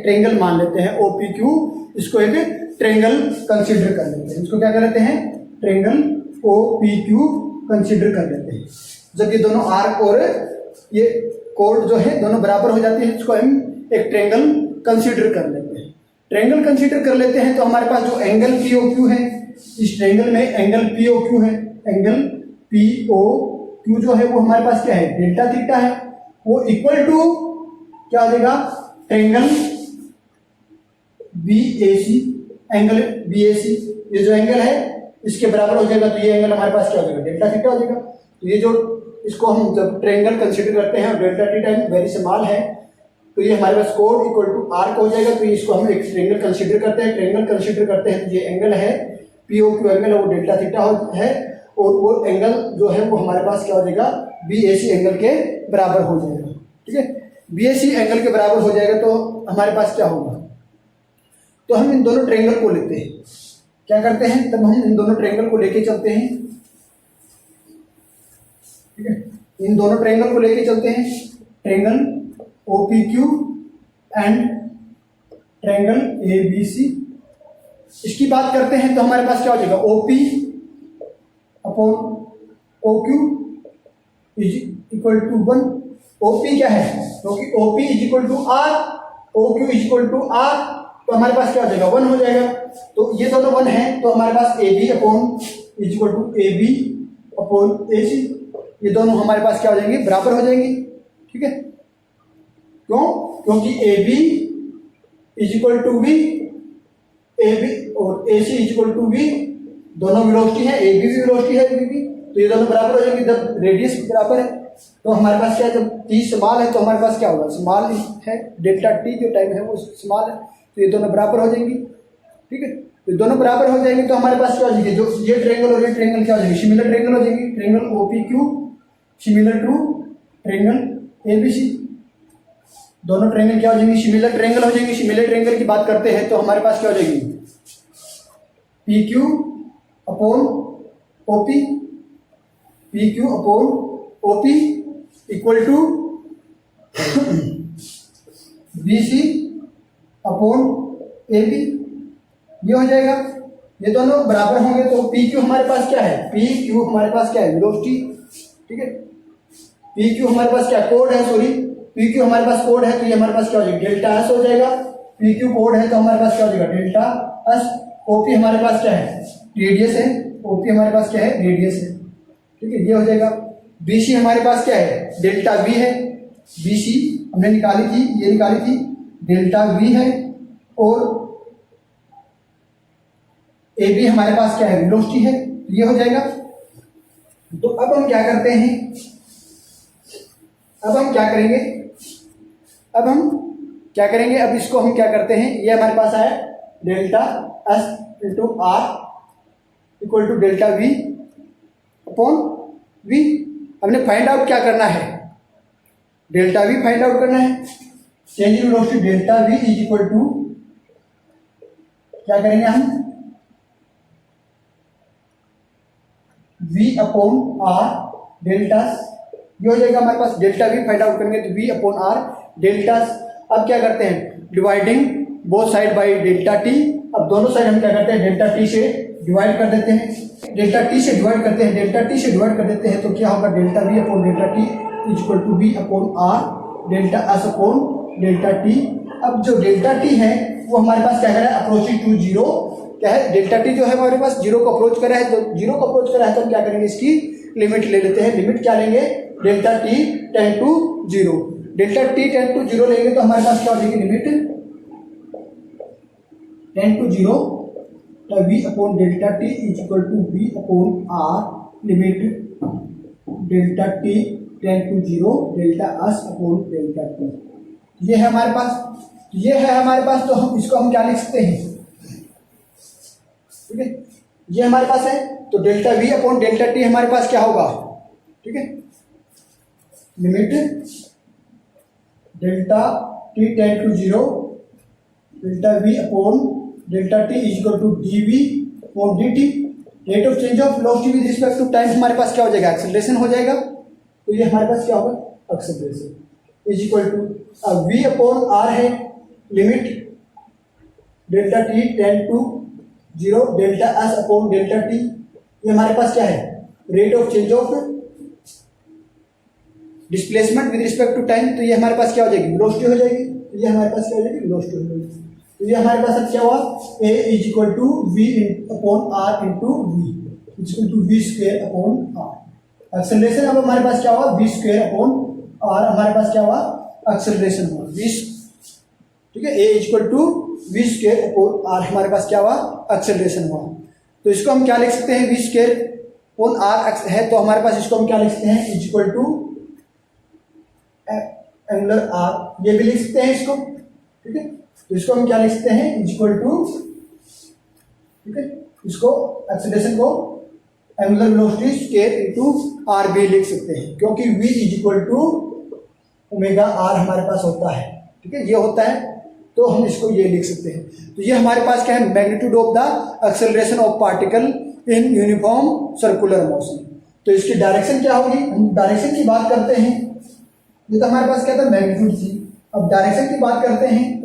ट्रेंगल मान लेते हैं OPQ। इसको एक ट्रेंगल कंसीडर कर लेते हैं। इसको क्या कर लेते हैं, ट्रेंगल OPQ कंसीडर कर लेते हैं। जब ये दोनों आर्क और ये कोड जो है दोनों बराबर हो जाते हैं, इसको हम एक ट्रेंगल कंसीडर कर लेते हैं। ट्रेंगल कंसीडर कर लेते हैं तो हमारे पास जो एंगल POQ है, इस ट्रेंगल में एंगल POQ है, एंगल POQ जो है वो हमारे पास क्या है, डेल्टा थीटा है। वो इक्वल टू क्या हो जाएगा, ट्रेंगल BAC, एंगल BAC ये जो एंगल है इसके बराबर हो जाएगा। तो ये एंगल हमारे पास क्या हो जाएगा, डेल्टा थीटा हो जाएगा। तो ये जो इसको हम जब ट्रेंगल कंसीडर करते हैं, delta T time very small है, तो ये हमारे पास कोड इक्वल टू आर्क हो जाएगा। तो इसको हम एक ट्रेंगल कंसीडर करते हैं। ट्रेंगल कंसीडर करते हैं तो ये एंगल है POQ एंगल है वो डेल्टा थीटा है, और वो एंगल जो है वो हमारे पास क्या हो जाएगा, BAC एंगल के बराबर हो जाएगा, ठीक है। BAC एंगल के बराबर हो जाएगा तो हमारे पास क्या होगा, तो हम इन दोनों ट्रेंगल को लेते हैं, क्या करते हैं, तब हम इन दोनों ट्रेंगल को लेके चलते हैं, ठीक है। इन दोनों ट्रेंगल को लेके चलते हैं, triangle OPQ and triangle ABC। इसकी बात करते हैं तो हमारे पास क्या हो जाएगा, OP upon OQ is equal to 1। OP क्या है, क्योंकि OP is equal to R, OQ is equal to R, तो हमारे पास क्या हो जाएगा, 1 हो जाएगा। तो ये दोनों 1 है तो हमारे पास AB upon is equal to AB upon AC, ये दोनों हमारे पास क्या हो जाएंगे, बराबर हो जाएंगे, ठीक है। क्यों, क्योंकि AB is equal to B, AB और AC is equal to B, दोनों वेलोसिटी है, AB भी वेलोसिटी है B भी, तो ये दोनों बराबर हो जाएंगे। जब रेडियस बराबर है तो हमारे पास क्या है, जब T स्मॉल है तो हमारे पास क्या होगा, स्मॉल है, डेल्टा T जो टाइम है वो स्मॉल है, तो ये दोनों बराबर हो जाएंगी, ठीक है। तो दोनों बराबर हो जाएंगे तो हमारे पास क्या हो जाएगी, जो ये ट्रेंगल और ये ट्रेंगल क्या हो जाएगी, सिमिलर ट्रेंगल हो जाएगी। Triangle OPQ similar to triangle ABC, दोनों ट्रेंगल क्या हो जाएंगी, सिमिलर ट्रेंगल हो जाएंगी। सिमिलर ट्रेंगल की बात करते हैं तो हमारे पास क्या हो जाएगी, PQ upon OP, PQ upon OP equal to BC upon AB, ये हो जाएगा। ये दोनों बराबर होंगे तो PQ हमारे पास क्या है, PQ हमारे पास क्या है, वेलोसिटी, ठीक है। PQ हमारे पास क्या कोड है, सॉरी PQ हमारे पास कोड है, तो ये हमारे पास क्या हो जाएगा, डेल्टा S हो जाएगा। PQ कोड है तो हमारे पास क्या हो जाएगा, डेल्टा S। OP हमारे पास क्या है, रेडियस है, OP हमारे पास क्या है, रेडियस है, ठीक है, ये हो जाएगा। BC हमारे पास क्या है, डेल्टा V है, BC हमने निकाली थी, ये निकाली थी, डेल्टा V है, और AB हमारे पास क्या है, वेलोसिटी है, ये हो जाएगा। तो अब हम क्या करते हैं, अब हम क्या करेंगे, अब हम क्या करेंगे, अब इसको हम क्या करते हैं, ये हमारे पास आया delta s into r equal to delta v upon v. हमने फाइंड आउट क्या करना है, डेल्टा वी फाइंड आउट करना है। Change in velocity delta v is equal to क्या करेंगे हम, वी अपॉन आर डेल्टा, ये हो जाएगा हमारे पास डेल्टा वी फाइंड आउट करेंगे तो वी अपॉन आर डेल्टा। अब क्या करते हैं, dividing both side by delta t. अब दोनों साइड हम क्या करते हैं, डेल्टा टी से डिवाइड कर देते हैं, डेल्टा टी से डिवाइड करते हैं, डेल्टा टी से डिवाइड कर देते हैं तो क्या होगा, delta v upon delta t is equal to we upon r delta S upon delta t. अब जो डेल्टा टी है वो हमारे पास क्या कर रहा है, अप्रोचिंग टू जीरो, क्या है, डेल्टा टी जो है हमारे पास जीरो को अप्रोच कर रहा है, तो जीरो को अप्रोच कर रहा है तो हम क्या करेंगे, इसकी लिमिट ले लेते हैं। लिमिट क्या लेंगे, delta T tend to zero, delta T tend to zero लेंगे तो हमारे पास क्या हो जाएगी, limit tend to zero v upon delta t is equal to we upon r limit delta T tend to zero delta S upon delta T. ये है हमारे पास, ये है हमारे पास, तो हम इसको हम क्या लिख सकते हैं, ठीक है, ये हमारे पास है तो delta v upon delta t हमारे पास क्या होगा, ठीक है, limit delta T tend to zero delta v upon delta t is equal to d v upon d t. Rate of change of velocity with respect to time हमारे पास क्या हो जाएगा, एक्सेलरेशन हो जाएगा, तो ये हमारे पास क्या होगा, acceleration is equal to we upon R है, limit delta T tend to zero delta S upon delta T. ये हमारे पास क्या है, rate of change of displacement with respect to time, तो ये हमारे पास क्या हो जाएगी, वेलोसिटी हो जाएगी, ये हमारे पास क्या हो जाएगी, वेलोसिटी हो जाएगी। तो ये हमारे पास अब क्या हुआ, A is equal to we upon R into V is equal to we square upon R. Acceleration अब हमारे पास क्या हुआ, वी स्क्वायर अपॉन आर, हमारे पास क्या हुआ, एक्सेलरेशन हुआ वी, ठीक है, A is equal to we square upon R, हमारे पास क्या हुआ, एक्सेलरेशन हुआ। तो इसको हम क्या लिख सकते हैं, वी स्क्वायर अपॉन आर है तो हमारे पास इसको हम क्या लिख सकते हैं, is equal to angular r, ये भी लिख सकते हैं इसको, ठीक है, तो इसको हम क्या लिख सकते हैं, इज इक्वल टू, ठीक है, इसको एक्सेलरेशन को angular velocity square into r भी लिख सकते हैं, क्योंकि v is equal to omega r हमारे पास होता है, ठीक है, ये होता है, तो हम इसको ये लिख सकते हैं। तो ये हमारे पास क्या है, magnitude of the acceleration of particle in uniform circular motion. तो इसकी डायरेक्शन क्या होगी, हम डायरेक्शन की बात करते हैं, ये तो हमारे पास क्या था, मैग्नीट्यूड थी, अब डायरेक्शन की बात करते हैं,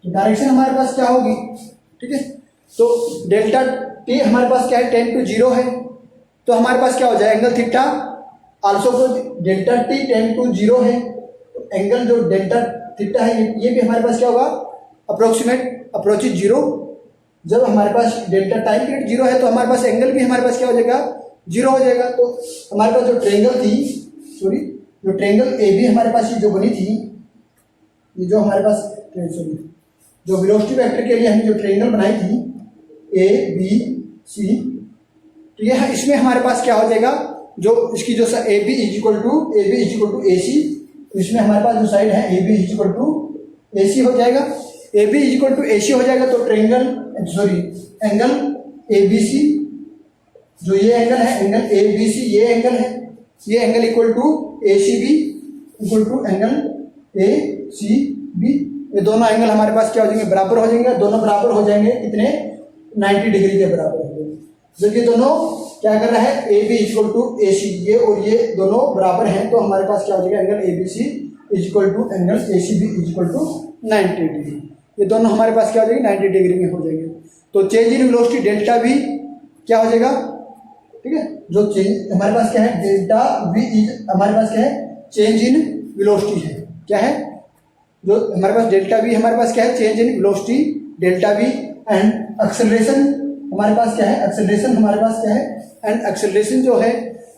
तो डायरेक्शन हमारे पास क्या होगी, ठीक है, तो डेल्टा टी हमारे पास क्या है, टेंड टू जीरो है, तो हमारे पास क्या हो जाए, एंगल थीटा आल्सो को delta T tend to zero है, तो एंगल जो डेल्टा थीटा है ये भी हमारे पास क्या होगा, अप्रोक्सीमेट अप्रोचिज जीरो। जब हमारे पास डेल्टा टाइम पीरियड जीरो है तो हमारे पास एंगल भी हमारे पास क्या हो जाएगा, जीरो हो जाएगा। तो हमारे पास जो ट्रेंगल थी, सॉरी जो ट्रेंगल ए बी हमारे पास ये जो बनी थी, ये जो हमारे पास सॉरी जो वेलोसिटी वेक्टर के लिए हमने जो ट्रेंगल बनाई थी ए बी सी, तो यह इसमें हमारे पास क्या हो जाएगा, जो इसकी जो A B is equal to A C, तो इसमें हमारे पास जो साइड है A B is equal to A C हो जाएगा, A B is equal to A C हो जाएगा, तो triangle sorry angle A B C, जो ये एंगल है एंगल ए बी सी, ये एंगल है, ये angle equal to A c b equal to angle a c b, ये दोनों एंगल हमारे पास क्या हो जाएंगे, बराबर हो जाएंगे, दोनों बराबर हो जाएंगे, कितने 90 डिग्री के बराबर हो जाएंगे। जब ये दोनों क्या कर रहा है, ए बी इक्वल टू ए सी, ये और ये दोनों बराबर हैं, तो हमारे पास क्या हो जाएगा, angle A B c is equal to angle a c b is equal to 90 degree, ये दोनों हमारे पास क्या हो जाएंगे, 90 डिग्री में हो जाएंगे। तो change in velocity delta we क्या हो जाएगा, ठीक है, जो चेंज हमारे पास क्या है, डेल्टा वी इज हमारे पास क्या है, चेंज इन वेलोसिटी है, क्या है, जो हमारे पास डेल्टा वी हमारे पास क्या है, change in velocity delta we, and acceleration हमारे पास क्या है, एक्सेलरेशन हमारे पास क्या है, एंड एक्सेलरेशन जो है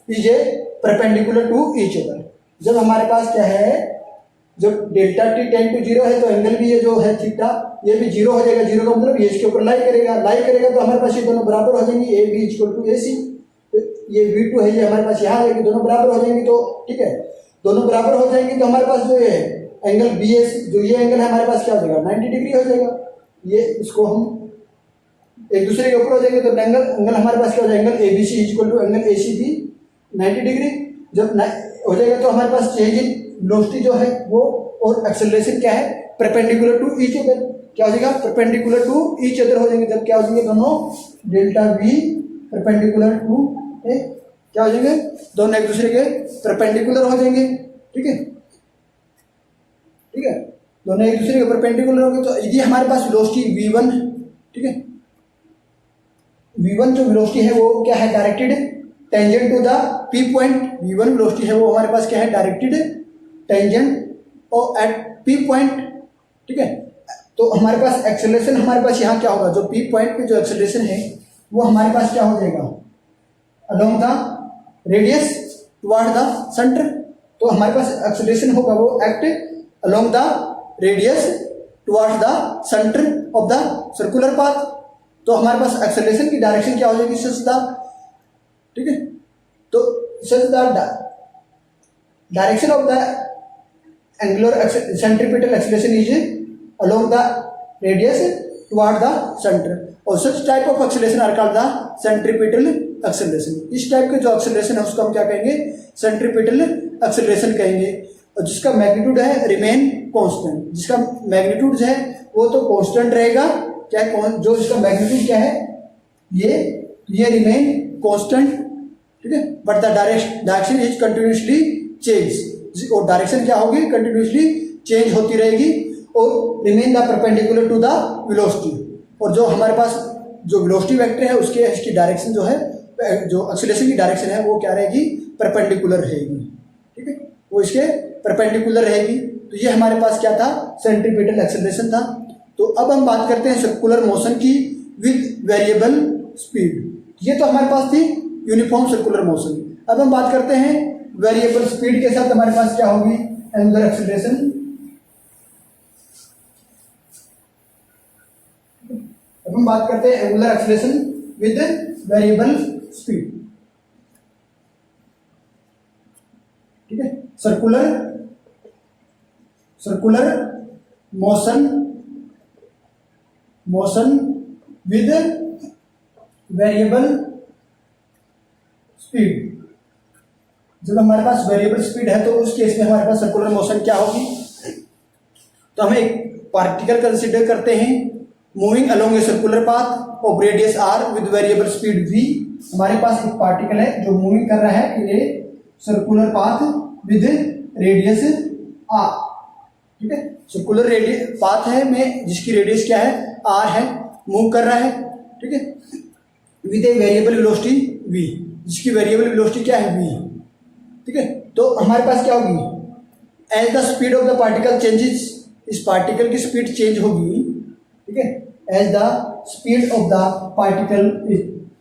is a perpendicular to each other. जब हमारे पास क्या है, जब delta T tend to zero है तो एंगल भी ये जो है थीटा ये भी जीरो हो जाएगा, जीरो का मतलब ये इसके ऊपर लाई करेगा तो हमारे पास ये दोनों बराबर हो जाएंगे, ए बी इक्वल टू ए सी, ये V2 है ये हमारे पास यहाँ आएगी, दोनों बराबर हो जाएंगे, तो ठीक है। दोनों बराबर हो जाएंगे तो हमारे पास जो है एंगल बी एस, जो ये एंगल है हमारे पास क्या हो जाएगा 90 डिग्री हो जाएगा। ये इसको हम एक दूसरे के ऊपर हो जाएंगे तो एंगल एंगल हमारे पास क्या हो जाएगा, angle A B c equal to angle a c b 90 degree जब हो जाएगा तो हमारे पास चेंज इन वेलोसिटी जो है वो और एक्सेलरेशन क्या है परपेंडिकुलर टू ईच अदर, क्या हो जाएगा परपेंडिकुलर टू ईच अदर हो जाएंगे। जब क्या हो जाएंगे दोनों डेल्टा वी परपेंडिकुलर टू ए, क्या हो जाएंगे दोनों एक दूसरे के परपेंडिकुलर हो जाएंगे। ठीक है, ठीक है, दोनों एक दूसरे के परपेंडिकुलर हो गए तो यदि हमारे पास वेलोसिटी v1, ठीक है, v1 जो वेलोसिटी है वो क्या है directed tangent to the p point, v1 velocity है वो हमारे पास क्या है डायरेक्टेड टेंजेंट और एट पी पॉइंट। ठीक है, तो हमारे पास एक्सेलरेशन हमारे पास यहाँ क्या होगा, जो पी पॉइंट पे जो एक्सेलरेशन है वो हमारे पास क्या हो जाएगा along the radius toward the centre. तो हमारे पास एक्सेलरेशन होगा वो act along the radius toward the centre of the circular path. तो हमारे पास एक्सेलरेशन की डायरेक्शन क्या हो जाएगी सच द, ठीक है, तो such the direction of the angular centripetal acceleration is along the radius toward the centre और such type of acceleration are called the centripetal acceleration. इस टाइप के जो एक्सेलरेशन है उसको हम क्या कहेंगे सेंट्रीपिटल एक्सेलरेशन कहेंगे और जिसका मैग्नीट्यूड है रिमेन कांस्टेंट, जिसका मैग्नीट्यूड है वो तो कांस्टेंट रहेगा, क्या जो इसका मैग्नीट्यूड क्या है ये रिमेन कांस्टेंट। ठीक है, but the direction is continuously change और डायरेक्शन क्या होगी कंटिन्यूसली चेंज होती रहेगी और remain the perpendicular to the velocity. और जो हमारे पास जो वेलोसिटी वेक्टर है उसके इसकी डायरेक्शन जो है जो एक्सेलरेशन की डायरेक्शन है वो क्या रहेगी परपेंडिकुलर रहेगी। ठीक है, वो इसके परपेंडिकुलर रहेगी। तो ये हमारे पास क्या था सेंट्रीपिटल एक्सेलरेशन था। तो अब हम बात करते हैं सर्कुलर मोशन की विद वेरिएबल स्पीड। ये तो हमारे पास थी यूनिफॉर्म सर्कुलर मोशन। अब हम बात करते हैं वेरिएबल स्पीड के साथ हमारे पास क्या होगी एंगुलर एक्सेलरेशन। अब हम बात करते हैं angular acceleration with variable speed. ठीक है, circular motion with variable speed. जब हमारे पास वेरिएबल स्पीड है तो उस केस में हमारे पास सर्कुलर मोशन क्या होगी, तो हम एक पार्टिकल कंसीडर करते हैं moving along a circular path of radius r with variable speed v। हमारे पास एक पार्टिकल है जो मूविंग कर रहा है in a circular path with radius R. ठीक है, सर्कुलर रेडियस पाथ है में जिसकी रेडियस क्या है आर है, मूव कर रहा है। ठीक है, with a variable velocity v, जिसकी वेरिएबल वेलोसिटी क्या है v। ठीक है, तो हमारे पास क्या होगी as the speed of the particle changes, इस पार्टिकल की स्पीड चेंज होगी। ठीक है, as the speed of the particle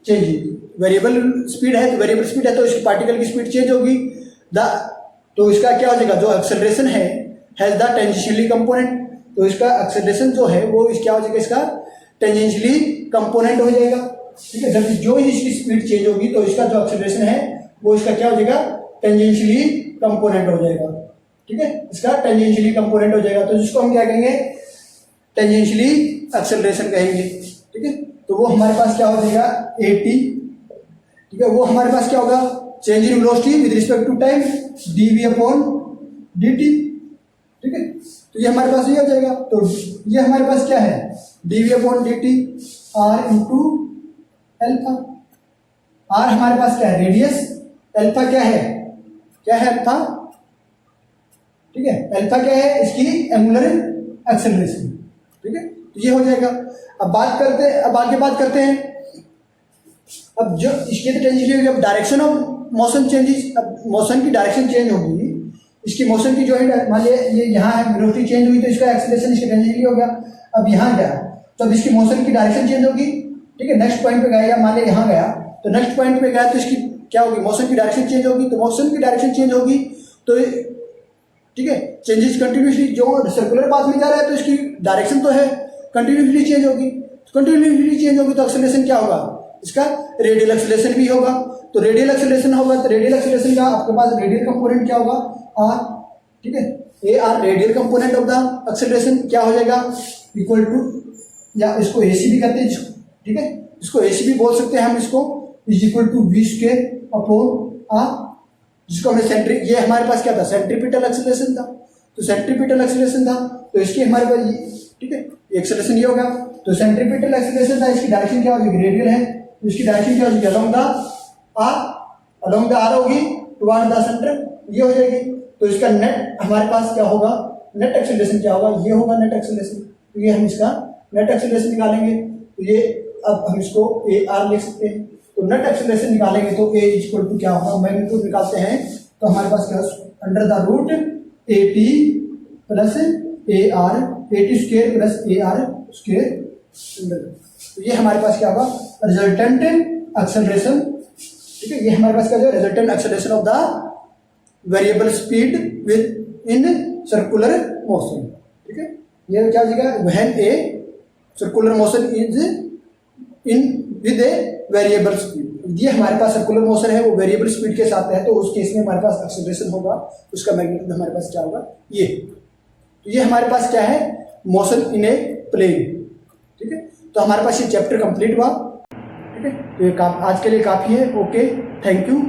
changes, variable speed है तो वेरिएबल स्पीड है तो इसकी पार्टिकल की स्पीड चेंज होगी। तो इसका क्या हो जाएगा जो एक्सेलरेशन है हैज द टेंजेंशियली कंपोनेंट, तो इसका एक्सेलरेशन जो है वो क्या हो जाएगा इसका टेंजेंशियली कंपोनेंट हो जाएगा। ठीक है, जब जो ही इसकी स्पीड चेंज होगी तो इसका जो एक्सेलरेशन है वो इसका क्या हो जाएगा टेंजेंशियली कंपोनेंट हो जाएगा। ठीक है, इसका टेंजेंशियली कंपोनेंट हो जाएगा तो जिसको हम क्या कहेंगे टेंजेंशियली एक्सेलरेशन कहेंगे। ठीक है, तो वो हमारे पास क्या हो जाएगा at। ठीक है, वो हमारे पास क्या होगा change in velocity with respect to time dv upon dt। ठीक है, तो ये हमारे पास ये हो जाएगा। तो ये हमारे पास क्या है dv upon dt r into alpha. r हमारे पास क्या है रेडियस, एल्फा क्या है एल्फा। ठीक है, एल्फा क्या है इसकी एंगुलर एक्सेलरेशन। ठीक है, तो ये हो जाएगा। अब आगे बात करते हैं अब जो इसकी तो टेंजेंशियल होगी, अब डायरेक्शन ऑफ मोशन चेंजेस। अब मोशन की डायरेक्शन चेंज होगी, इसकी मोशन की जो है मान लिया ये यहाँ है वेलोसिटी चेंज हुई तो इसका एक्सेलरेशन इसका टेंजेंशियल हो गया। अब यहाँ गया तो अब इसकी मोशन की डायरेक्शन चेंज होगी। ठीक है, नेक्स्ट पॉइंट पे गया या मान लिया यहाँ गया तो नेक्स्ट पॉइंट पे गया तो इसकी क्या होगी मोशन की डायरेक्शन चेंज होगी। तो मोशन की डायरेक्शन चेंज होगी तो ठीक है चेंजेस कंटिन्यूसली, जो सर्कुलर पाथ में जा रहा है तो इसकी डायरेक्शन तो है कंटिन्यूसली चेंज होगी। कंटिन्यूसली चेंज होगी तो एक्सेलरेशन क्या होगा इसका रेडियल एक्सेलरेशन भी होगा। तो रेडियल एक्सेलरेशन होगा तो रेडियल एक्सेलरेशन का आपके पास रेडियल कंपोनेंट क्या होगा, आर, ठीक है, A R radial component of the acceleration क्या हो जाएगा, इक्वल टू, या इसको एसी भी कहते हैं, ठीक है, इसको एसी भी बोल सकते हैं हम, इसको is equal to we square upon r, जिसको हमने ये हमारे पास क्या था, सेंट्रीपिटल एक्सेलरेशन था। तो सेंट्रीपिटल एक्सेलरेशन था तो इसकी हमारे पास ये, ठीक है, एक्सेलरेशन ये होगा। तो सेंट्रीपिटल एक्सेलरेशन था, इसकी डायरेक्शन क्या होगी, रेडियल है, तो इसकी डायरेक्शन क्या होगी, along the r, along the r होगी टुवर्ड द सेंटर, ये हो जाएगी। तो इसका नेट हमारे पास क्या होगा, नेट एक्सेलरेशन क्या होगा, ये होगा नेट एक्सेलरेशन। तो ये हम इसका नेट एक्सेलरेशन निकालेंगे। तो ये अब हम इसको ए आर लिख सकते हैं। तो नेट एक्सेलरेशन निकालेंगे तो ए इक्वल टू क्या होगा, मैग्नीट्यूड निकालते हैं तो हमारे पास क्या, under the root a t plus a r, a t square plus a r square. तो ये हमारे पास क्या होगा, रिजल्टेंट एक्सेलरेशन, ठीक है, ये हमारे पास क्या है, resultant acceleration of the variable speed with in circular motion, ठीक है। ये क्या हो जाएगा, when a circular motion is in with a variable speed, ये हमारे पास सर्कुलर मोशन है वो वेरिएबल स्पीड के साथ है, तो उस केस में हमारे पास एक्सेलरेशन होगा, उसका मैग्नीट्यूड हमारे पास क्या होगा, ये। तो ये हमारे पास क्या है, मोशन इन ए प्लेन, ठीक है। तो हमारे पास ये चैप्टर कंप्लीट हुआ, ठीक है। तो ये आज के लिए काफी है। Okay, thank you.